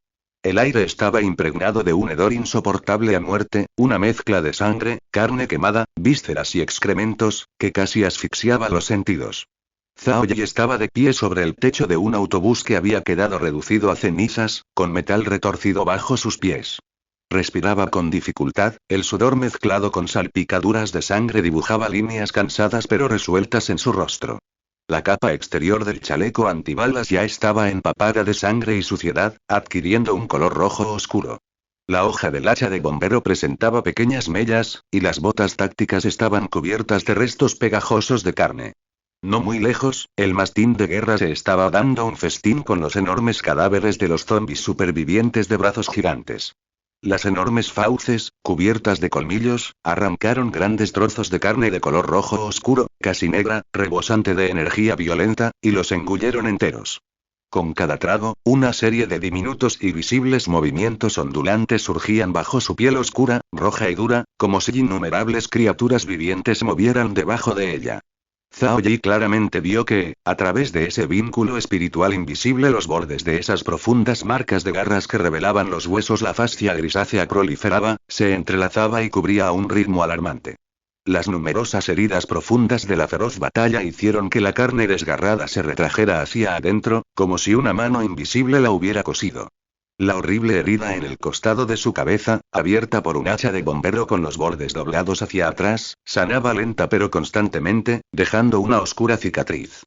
El aire estaba impregnado de un hedor insoportable a muerte, una mezcla de sangre, carne quemada, vísceras y excrementos, que casi asfixiaba los sentidos. Zhao Yi estaba de pie sobre el techo de un autobús que había quedado reducido a cenizas, con metal retorcido bajo sus pies. Respiraba con dificultad, el sudor mezclado con salpicaduras de sangre dibujaba líneas cansadas pero resueltas en su rostro. La capa exterior del chaleco antibalas ya estaba empapada de sangre y suciedad, adquiriendo un color rojo oscuro. La hoja del hacha de bombero presentaba pequeñas mellas, y las botas tácticas estaban cubiertas de restos pegajosos de carne. No muy lejos, el mastín de guerra se estaba dando un festín con los enormes cadáveres de los zombis supervivientes de brazos gigantes. Las enormes fauces, cubiertas de colmillos, arrancaron grandes trozos de carne de color rojo oscuro, casi negra, rebosante de energía violenta, y los engulleron enteros. Con cada trago, una serie de diminutos y visibles movimientos ondulantes surgían bajo su piel oscura, roja y dura, como si innumerables criaturas vivientes se movieran debajo de ella. Zhao Yi claramente vio que, a través de ese vínculo espiritual invisible, los bordes de esas profundas marcas de garras que revelaban los huesos, la fascia grisácea proliferaba, se entrelazaba y cubría a un ritmo alarmante. Las numerosas heridas profundas de la feroz batalla hicieron que la carne desgarrada se retrajera hacia adentro, como si una mano invisible la hubiera cosido. La horrible herida en el costado de su cabeza, abierta por un hacha de bombero con los bordes doblados hacia atrás, sanaba lenta pero constantemente, dejando una oscura cicatriz.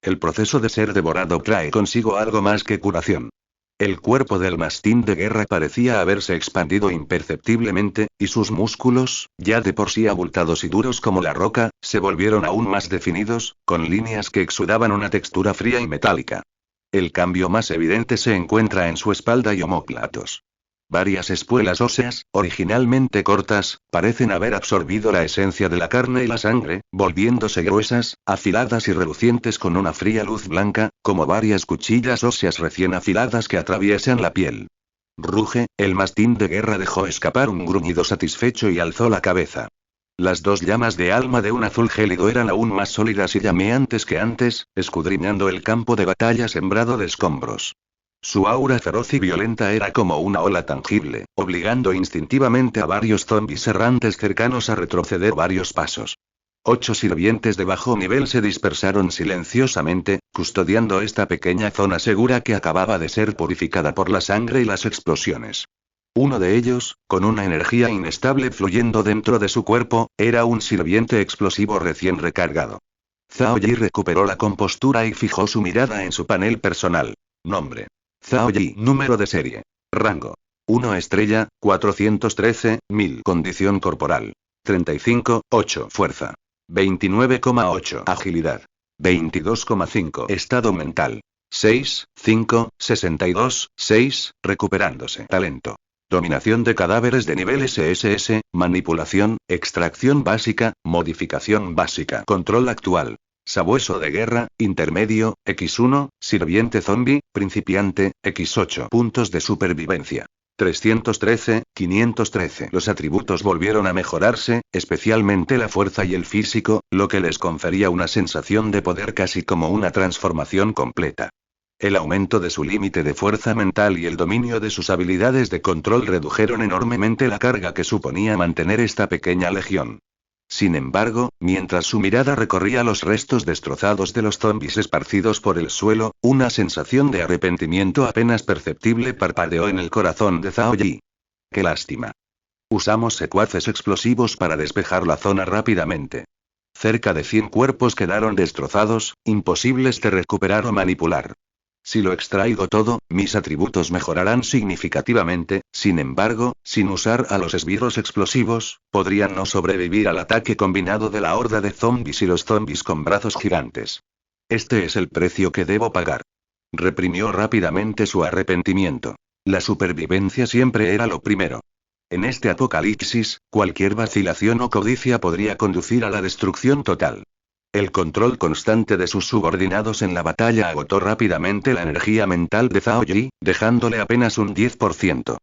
El proceso de ser devorado trae consigo algo más que curación. El cuerpo del mastín de guerra parecía haberse expandido imperceptiblemente, y sus músculos, ya de por sí abultados y duros como la roca, se volvieron aún más definidos, con líneas que exudaban una textura fría y metálica. El cambio más evidente se encuentra en su espalda y omóplatos. Varias espuelas óseas, originalmente cortas, parecen haber absorbido la esencia de la carne y la sangre, volviéndose gruesas, afiladas y relucientes con una fría luz blanca, como varias cuchillas óseas recién afiladas que atraviesan la piel. Ruge, el mastín de guerra dejó escapar un gruñido satisfecho y alzó la cabeza. Las dos llamas de alma de un azul gélido eran aún más sólidas y llameantes que antes, escudriñando el campo de batalla sembrado de escombros. Su aura feroz y violenta era como una ola tangible, obligando instintivamente a varios zombis errantes cercanos a retroceder varios pasos. 8 sirvientes de bajo nivel se dispersaron silenciosamente, custodiando esta pequeña zona segura que acababa de ser purificada por la sangre y las explosiones. Uno de ellos, con una energía inestable fluyendo dentro de su cuerpo, era un sirviente explosivo recién recargado. Zhao Yi recuperó la compostura y fijó su mirada en su panel personal. Nombre: Zhao Yi. Número de serie. Rango: 1 estrella, 413.000. Condición corporal: 35,8. Fuerza: 29,8. Agilidad: 22,5. Estado mental: 6, 5, 62, 6, recuperándose. Talento: dominación de cadáveres de nivel SSS, manipulación, extracción básica, modificación básica. Control actual: sabueso de guerra, intermedio, X1, sirviente zombie, principiante, X8. Puntos de supervivencia: 313, 513. Los atributos volvieron a mejorarse, especialmente la fuerza y el físico, lo que les confería una sensación de poder casi como una transformación completa. El aumento de su límite de fuerza mental y el dominio de sus habilidades de control redujeron enormemente la carga que suponía mantener esta pequeña legión. Sin embargo, mientras su mirada recorría los restos destrozados de los zombies esparcidos por el suelo, una sensación de arrepentimiento apenas perceptible parpadeó en el corazón de Zhao Yi. ¡Qué lástima! Usamos secuaces explosivos para despejar la zona rápidamente. Cerca de 100 cuerpos quedaron destrozados, imposibles de recuperar o manipular. Si lo extraigo todo, mis atributos mejorarán significativamente, sin embargo, sin usar a los esbirros explosivos, podrían no sobrevivir al ataque combinado de la horda de zombies y los zombies con brazos gigantes. Este es el precio que debo pagar. Reprimió rápidamente su arrepentimiento. La supervivencia siempre era lo primero. En este apocalipsis, cualquier vacilación o codicia podría conducir a la destrucción total. El control constante de sus subordinados en la batalla agotó rápidamente la energía mental de Zhao Yi, dejándole apenas un 10%.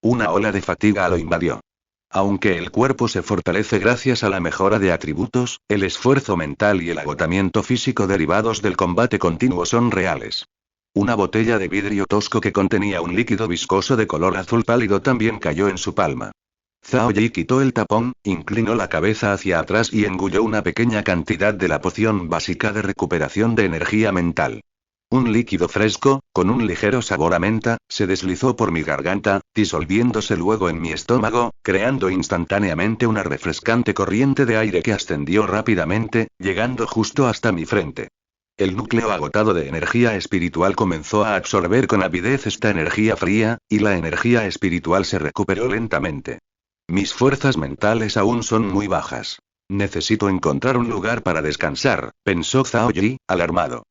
Una ola de fatiga lo invadió. Aunque el cuerpo se fortalece gracias a la mejora de atributos, el esfuerzo mental y el agotamiento físico derivados del combate continuo son reales. Una botella de vidrio tosco que contenía un líquido viscoso de color azul pálido también cayó en su palma. Zhao Yi quitó el tapón, inclinó la cabeza hacia atrás y engulló una pequeña cantidad de la poción básica de recuperación de energía mental. Un líquido fresco, con un ligero sabor a menta, se deslizó por mi garganta, disolviéndose luego en mi estómago, creando instantáneamente una refrescante corriente de aire que ascendió rápidamente, llegando justo hasta mi frente. El núcleo agotado de energía espiritual comenzó a absorber con avidez esta energía fría, y la energía espiritual se recuperó lentamente. Mis fuerzas mentales aún son muy bajas. Necesito encontrar un lugar para descansar, pensó Zhao Yi, alarmado.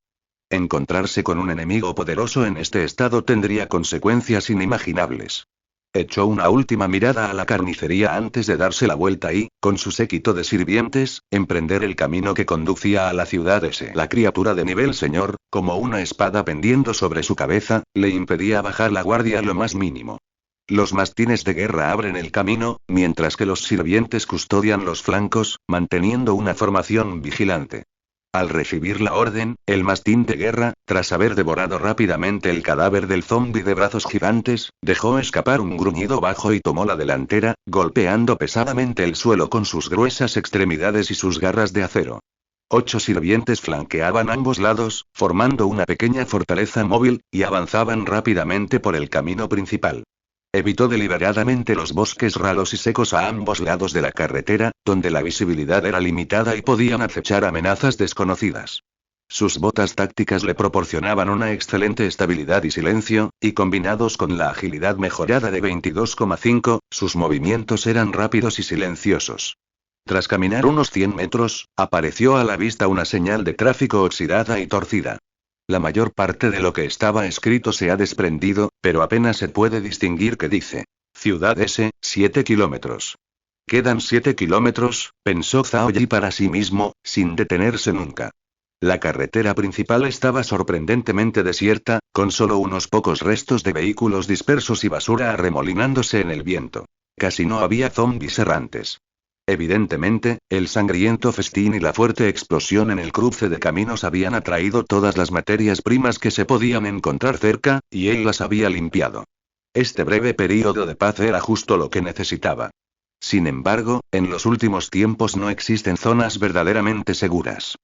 Encontrarse con un enemigo poderoso en este estado tendría consecuencias inimaginables. Echó una última mirada a la carnicería antes de darse la vuelta y, con su séquito de sirvientes, emprender el camino que conducía a la ciudad S. La criatura de nivel señor, como una espada pendiendo sobre su cabeza, le impedía bajar la guardia lo más mínimo. Los mastines de guerra abren el camino, mientras que los sirvientes custodian los flancos, manteniendo una formación vigilante. Al recibir la orden, el mastín de guerra, tras haber devorado rápidamente el cadáver del zombi de brazos gigantes, dejó escapar un gruñido bajo y tomó la delantera, golpeando pesadamente el suelo con sus gruesas extremidades y sus garras de acero. 8 sirvientes flanqueaban ambos lados, formando una pequeña fortaleza móvil, y avanzaban rápidamente por el camino principal. Evitó deliberadamente los bosques raros y secos a ambos lados de la carretera, donde la visibilidad era limitada y podían acechar amenazas desconocidas. Sus botas tácticas le proporcionaban una excelente estabilidad y silencio, y combinados con la agilidad mejorada de 22,5, sus movimientos eran rápidos y silenciosos. Tras caminar unos 100 metros, apareció a la vista una señal de tráfico oxidada y torcida. La mayor parte de lo que estaba escrito se ha desprendido, pero apenas se puede distinguir qué dice. Ciudad S, 7 kilómetros. Quedan 7 kilómetros, pensó Zhao Yi para sí mismo, sin detenerse nunca. La carretera principal estaba sorprendentemente desierta, con solo unos pocos restos de vehículos dispersos y basura arremolinándose en el viento. Casi no había zombis errantes. Evidentemente, el sangriento festín y la fuerte explosión en el cruce de caminos habían atraído todas las materias primas que se podían encontrar cerca, y él las había limpiado. Este breve período de paz era justo lo que necesitaba. Sin embargo, en los últimos tiempos no existen zonas verdaderamente seguras.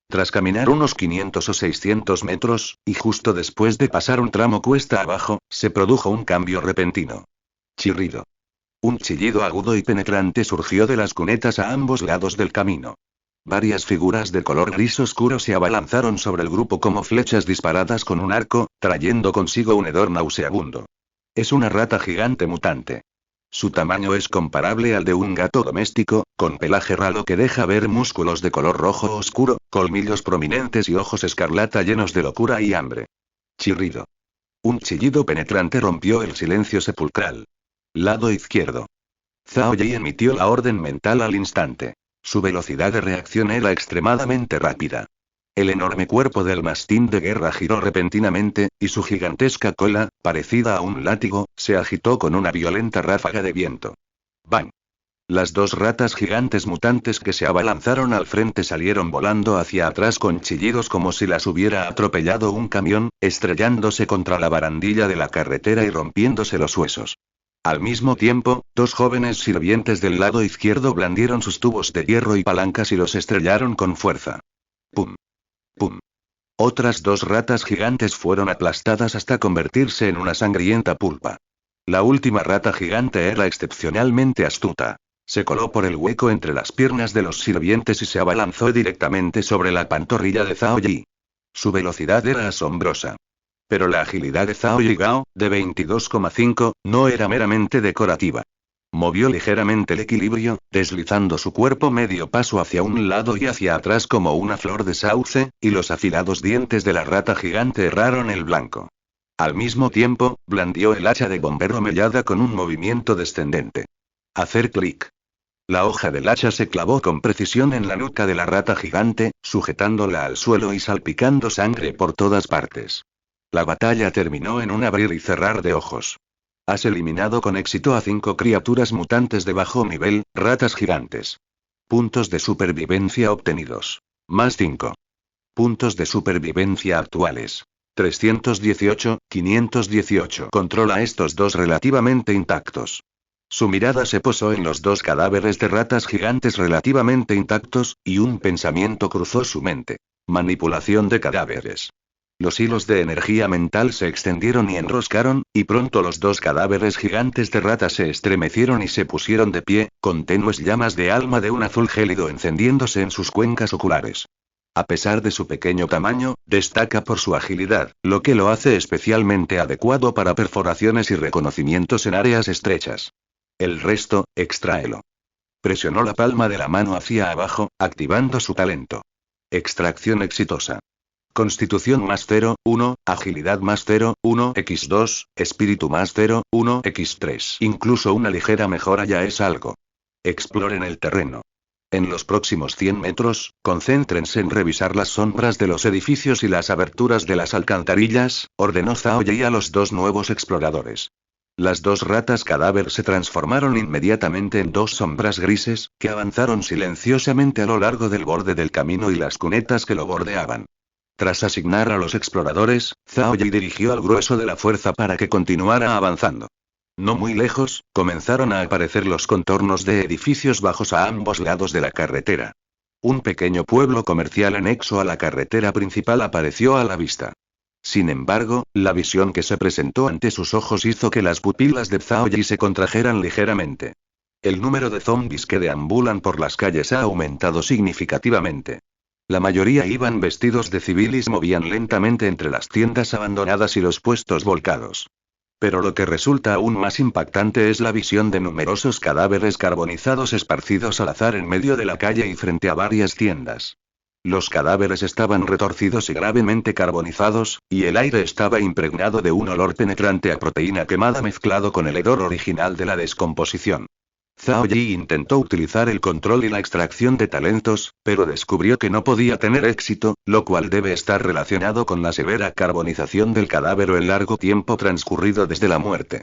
Tras caminar unos 500 o 600 metros, y justo después de pasar un tramo cuesta abajo, se produjo un cambio repentino. Chirrido. Un chillido agudo y penetrante surgió de las cunetas a ambos lados del camino. Varias figuras de color gris oscuro se abalanzaron sobre el grupo como flechas disparadas con un arco, trayendo consigo un hedor nauseabundo. Es una rata gigante mutante. Su tamaño es comparable al de un gato doméstico, con pelaje ralo que deja ver músculos de color rojo oscuro, colmillos prominentes y ojos escarlata llenos de locura y hambre. Chirrido. Un chillido penetrante rompió el silencio sepulcral. Lado izquierdo. Zhao Yi emitió la orden mental al instante. Su velocidad de reacción era extremadamente rápida. El enorme cuerpo del mastín de guerra giró repentinamente, y su gigantesca cola, parecida a un látigo, se agitó con una violenta ráfaga de viento. ¡Bang! Las dos ratas gigantes mutantes que se abalanzaron al frente salieron volando hacia atrás con chillidos como si las hubiera atropellado un camión, estrellándose contra la barandilla de la carretera y rompiéndose los huesos. Al mismo tiempo, dos jóvenes sirvientes del lado izquierdo blandieron sus tubos de hierro y palancas y los estrellaron con fuerza. ¡Pum! ¡Pum! Otras dos ratas gigantes fueron aplastadas hasta convertirse en una sangrienta pulpa. La última rata gigante era excepcionalmente astuta. Se coló por el hueco entre las piernas de los sirvientes y se abalanzó directamente sobre la pantorrilla de Zhao Yi. Su velocidad era asombrosa. Pero la agilidad de Zhao Yigao, de 22,5, no era meramente decorativa. Movió ligeramente el equilibrio, deslizando su cuerpo medio paso hacia un lado y hacia atrás como una flor de sauce, y los afilados dientes de la rata gigante erraron el blanco. Al mismo tiempo, blandió el hacha de bombero mellada con un movimiento descendente. Hacer clic. La hoja del hacha se clavó con precisión en la nuca de la rata gigante, sujetándola al suelo y salpicando sangre por todas partes. La batalla terminó en un abrir y cerrar de ojos. Has eliminado con éxito a 5 criaturas mutantes de bajo nivel, ratas gigantes. Puntos de supervivencia obtenidos. Más 5. Puntos de supervivencia actuales. 318, 518. Controla a estos dos relativamente intactos. Su mirada se posó en los dos cadáveres de ratas gigantes relativamente intactos, y un pensamiento cruzó su mente. Manipulación de cadáveres. Los hilos de energía mental se extendieron y enroscaron, y pronto los dos cadáveres gigantes de rata se estremecieron y se pusieron de pie, con tenues llamas de alma de un azul gélido encendiéndose en sus cuencas oculares. A pesar de su pequeño tamaño, destaca por su agilidad, lo que lo hace especialmente adecuado para perforaciones y reconocimientos en áreas estrechas. El resto, extráelo. Presionó la palma de la mano hacia abajo, activando su talento. Extracción exitosa. Constitución más 0, 1, agilidad más 0, 1, x2, espíritu más 0, 1, x3. Incluso una ligera mejora ya es algo. Exploren el terreno. En los próximos 100 metros, concéntrense en revisar las sombras de los edificios y las aberturas de las alcantarillas, ordenó Zhao Yi a los dos nuevos exploradores. Las dos ratas cadáver se transformaron inmediatamente en dos sombras grises, que avanzaron silenciosamente a lo largo del borde del camino y las cunetas que lo bordeaban. Tras asignar a los exploradores, Zhao Yi dirigió al grueso de la fuerza para que continuara avanzando. No muy lejos, comenzaron a aparecer los contornos de edificios bajos a ambos lados de la carretera. Un pequeño pueblo comercial anexo a la carretera principal apareció a la vista. Sin embargo, la visión que se presentó ante sus ojos hizo que las pupilas de Zhao Yi se contrajeran ligeramente. El número de zombies que deambulan por las calles ha aumentado significativamente. La mayoría iban vestidos de civil y se movían lentamente entre las tiendas abandonadas y los puestos volcados. Pero lo que resulta aún más impactante es la visión de numerosos cadáveres carbonizados esparcidos al azar en medio de la calle y frente a varias tiendas. Los cadáveres estaban retorcidos y gravemente carbonizados, y el aire estaba impregnado de un olor penetrante a proteína quemada mezclado con el hedor original de la descomposición. Zhao Yi intentó utilizar el control y la extracción de talentos, pero descubrió que no podía tener éxito, lo cual debe estar relacionado con la severa carbonización del cadáver o el largo tiempo transcurrido desde la muerte.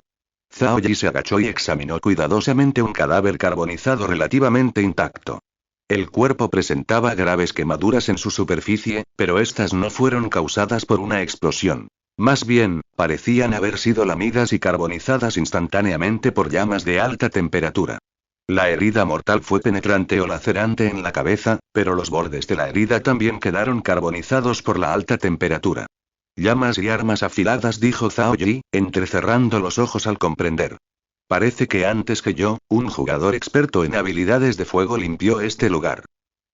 Zhao Yi se agachó y examinó cuidadosamente un cadáver carbonizado relativamente intacto. El cuerpo presentaba graves quemaduras en su superficie, pero estas no fueron causadas por una explosión. Más bien, parecían haber sido lamidas y carbonizadas instantáneamente por llamas de alta temperatura. La herida mortal fue penetrante o lacerante en la cabeza, pero los bordes de la herida también quedaron carbonizados por la alta temperatura. Llamas y armas afiladas, dijo Zhao Yi, entrecerrando los ojos al comprender. Parece que antes que yo, un jugador experto en habilidades de fuego limpió este lugar.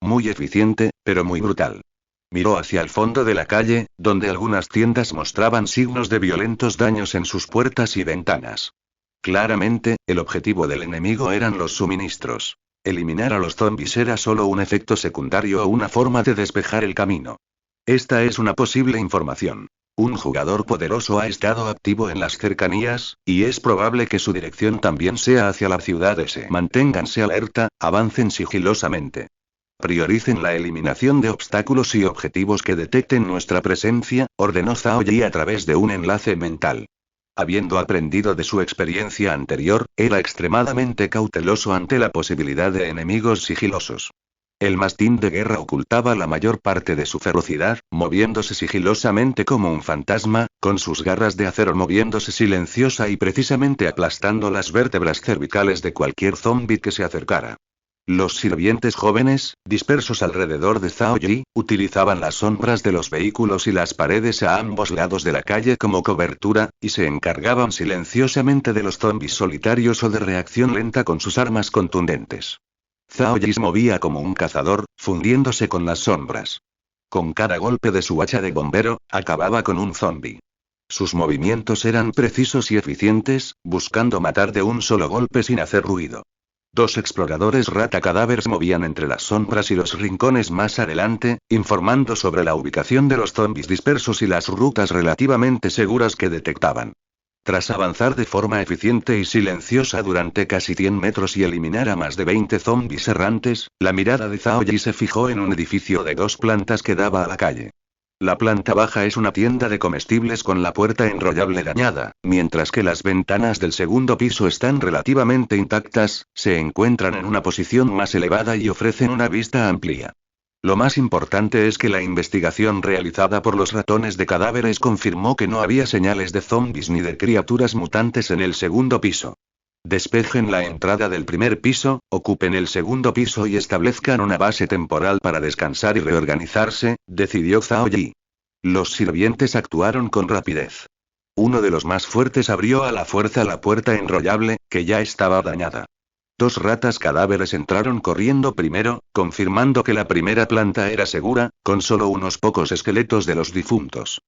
Muy eficiente, pero muy brutal. Miró hacia el fondo de la calle, donde algunas tiendas mostraban signos de violentos daños en sus puertas y ventanas. Claramente, el objetivo del enemigo eran los suministros. Eliminar a los zombies era solo un efecto secundario o una forma de despejar el camino. Esta es una posible información. Un jugador poderoso ha estado activo en las cercanías, y es probable que su dirección también sea hacia la ciudad S. Manténganse alerta, avancen sigilosamente. Prioricen la eliminación de obstáculos y objetivos que detecten nuestra presencia, ordenó Zhao Yi a través de un enlace mental. Habiendo aprendido de su experiencia anterior, era extremadamente cauteloso ante la posibilidad de enemigos sigilosos. El mastín de guerra ocultaba la mayor parte de su ferocidad, moviéndose sigilosamente como un fantasma, con sus garras de acero moviéndose silenciosa y precisamente aplastando las vértebras cervicales de cualquier zombi que se acercara. Los sirvientes jóvenes, dispersos alrededor de Zhao Yi, utilizaban las sombras de los vehículos y las paredes a ambos lados de la calle como cobertura, y se encargaban silenciosamente de los zombis solitarios o de reacción lenta con sus armas contundentes. Zhao Yi se movía como un cazador, fundiéndose con las sombras. Con cada golpe de su hacha de bombero, acababa con un zombi. Sus movimientos eran precisos y eficientes, buscando matar de un solo golpe sin hacer ruido. Dos exploradores rata cadáveres movían entre las sombras y los rincones más adelante, informando sobre la ubicación de los zombis dispersos y las rutas relativamente seguras que detectaban. Tras avanzar de forma eficiente y silenciosa durante casi 100 metros y eliminar a más de 20 zombis errantes, la mirada de Zhao Yi se fijó en un edificio de 2 plantas que daba a la calle. La planta baja es una tienda de comestibles con la puerta enrollable dañada, mientras que las ventanas del segundo piso están relativamente intactas, se encuentran en una posición más elevada y ofrecen una vista amplia. Lo más importante es que la investigación realizada por los ratones de cadáveres confirmó que no había señales de zombies ni de criaturas mutantes en el segundo piso. Despejen la entrada del primer piso, ocupen el segundo piso y establezcan una base temporal para descansar y reorganizarse, decidió Zhao Yi. Los sirvientes actuaron con rapidez. Uno de los más fuertes abrió a la fuerza la puerta enrollable, que ya estaba dañada. 2 ratas cadáveres entraron corriendo primero, confirmando que la primera planta era segura, con solo unos pocos esqueletos de los difuntos.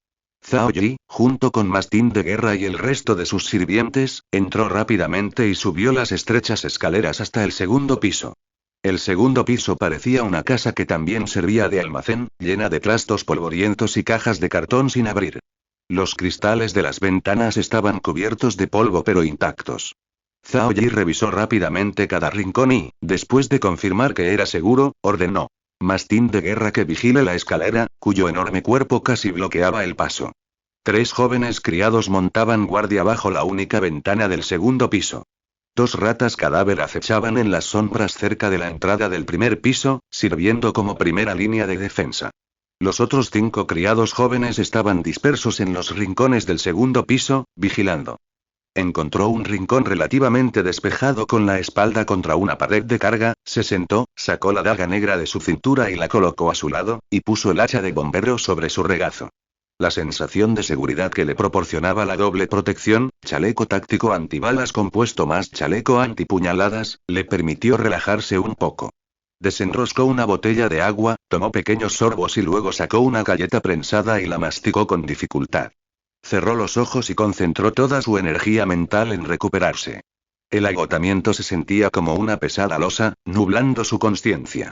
Zhao Yi, junto con Mastín de guerra y el resto de sus sirvientes, entró rápidamente y subió las estrechas escaleras hasta el segundo piso. El segundo piso parecía una casa que también servía de almacén, llena de trastos polvorientos y cajas de cartón sin abrir. Los cristales de las ventanas estaban cubiertos de polvo pero intactos. Zhao Yi revisó rápidamente cada rincón y, después de confirmar que era seguro, ordenó. Mastín de guerra que vigile la escalera, cuyo enorme cuerpo casi bloqueaba el paso. 3 jóvenes criados montaban guardia bajo la única ventana del segundo piso. 2 ratas cadáver acechaban en las sombras cerca de la entrada del primer piso, sirviendo como primera línea de defensa. Los otros 5 criados jóvenes estaban dispersos en los rincones del segundo piso, vigilando. Encontró un rincón relativamente despejado con la espalda contra una pared de carga, se sentó, sacó la daga negra de su cintura y la colocó a su lado, y puso el hacha de bombero sobre su regazo. La sensación de seguridad que le proporcionaba la doble protección, chaleco táctico antibalas compuesto más chaleco antipuñaladas, le permitió relajarse un poco. Desenroscó una botella de agua, tomó pequeños sorbos y luego sacó una galleta prensada y la masticó con dificultad. Cerró los ojos y concentró toda su energía mental en recuperarse. El agotamiento se sentía como una pesada losa, nublando su consciencia.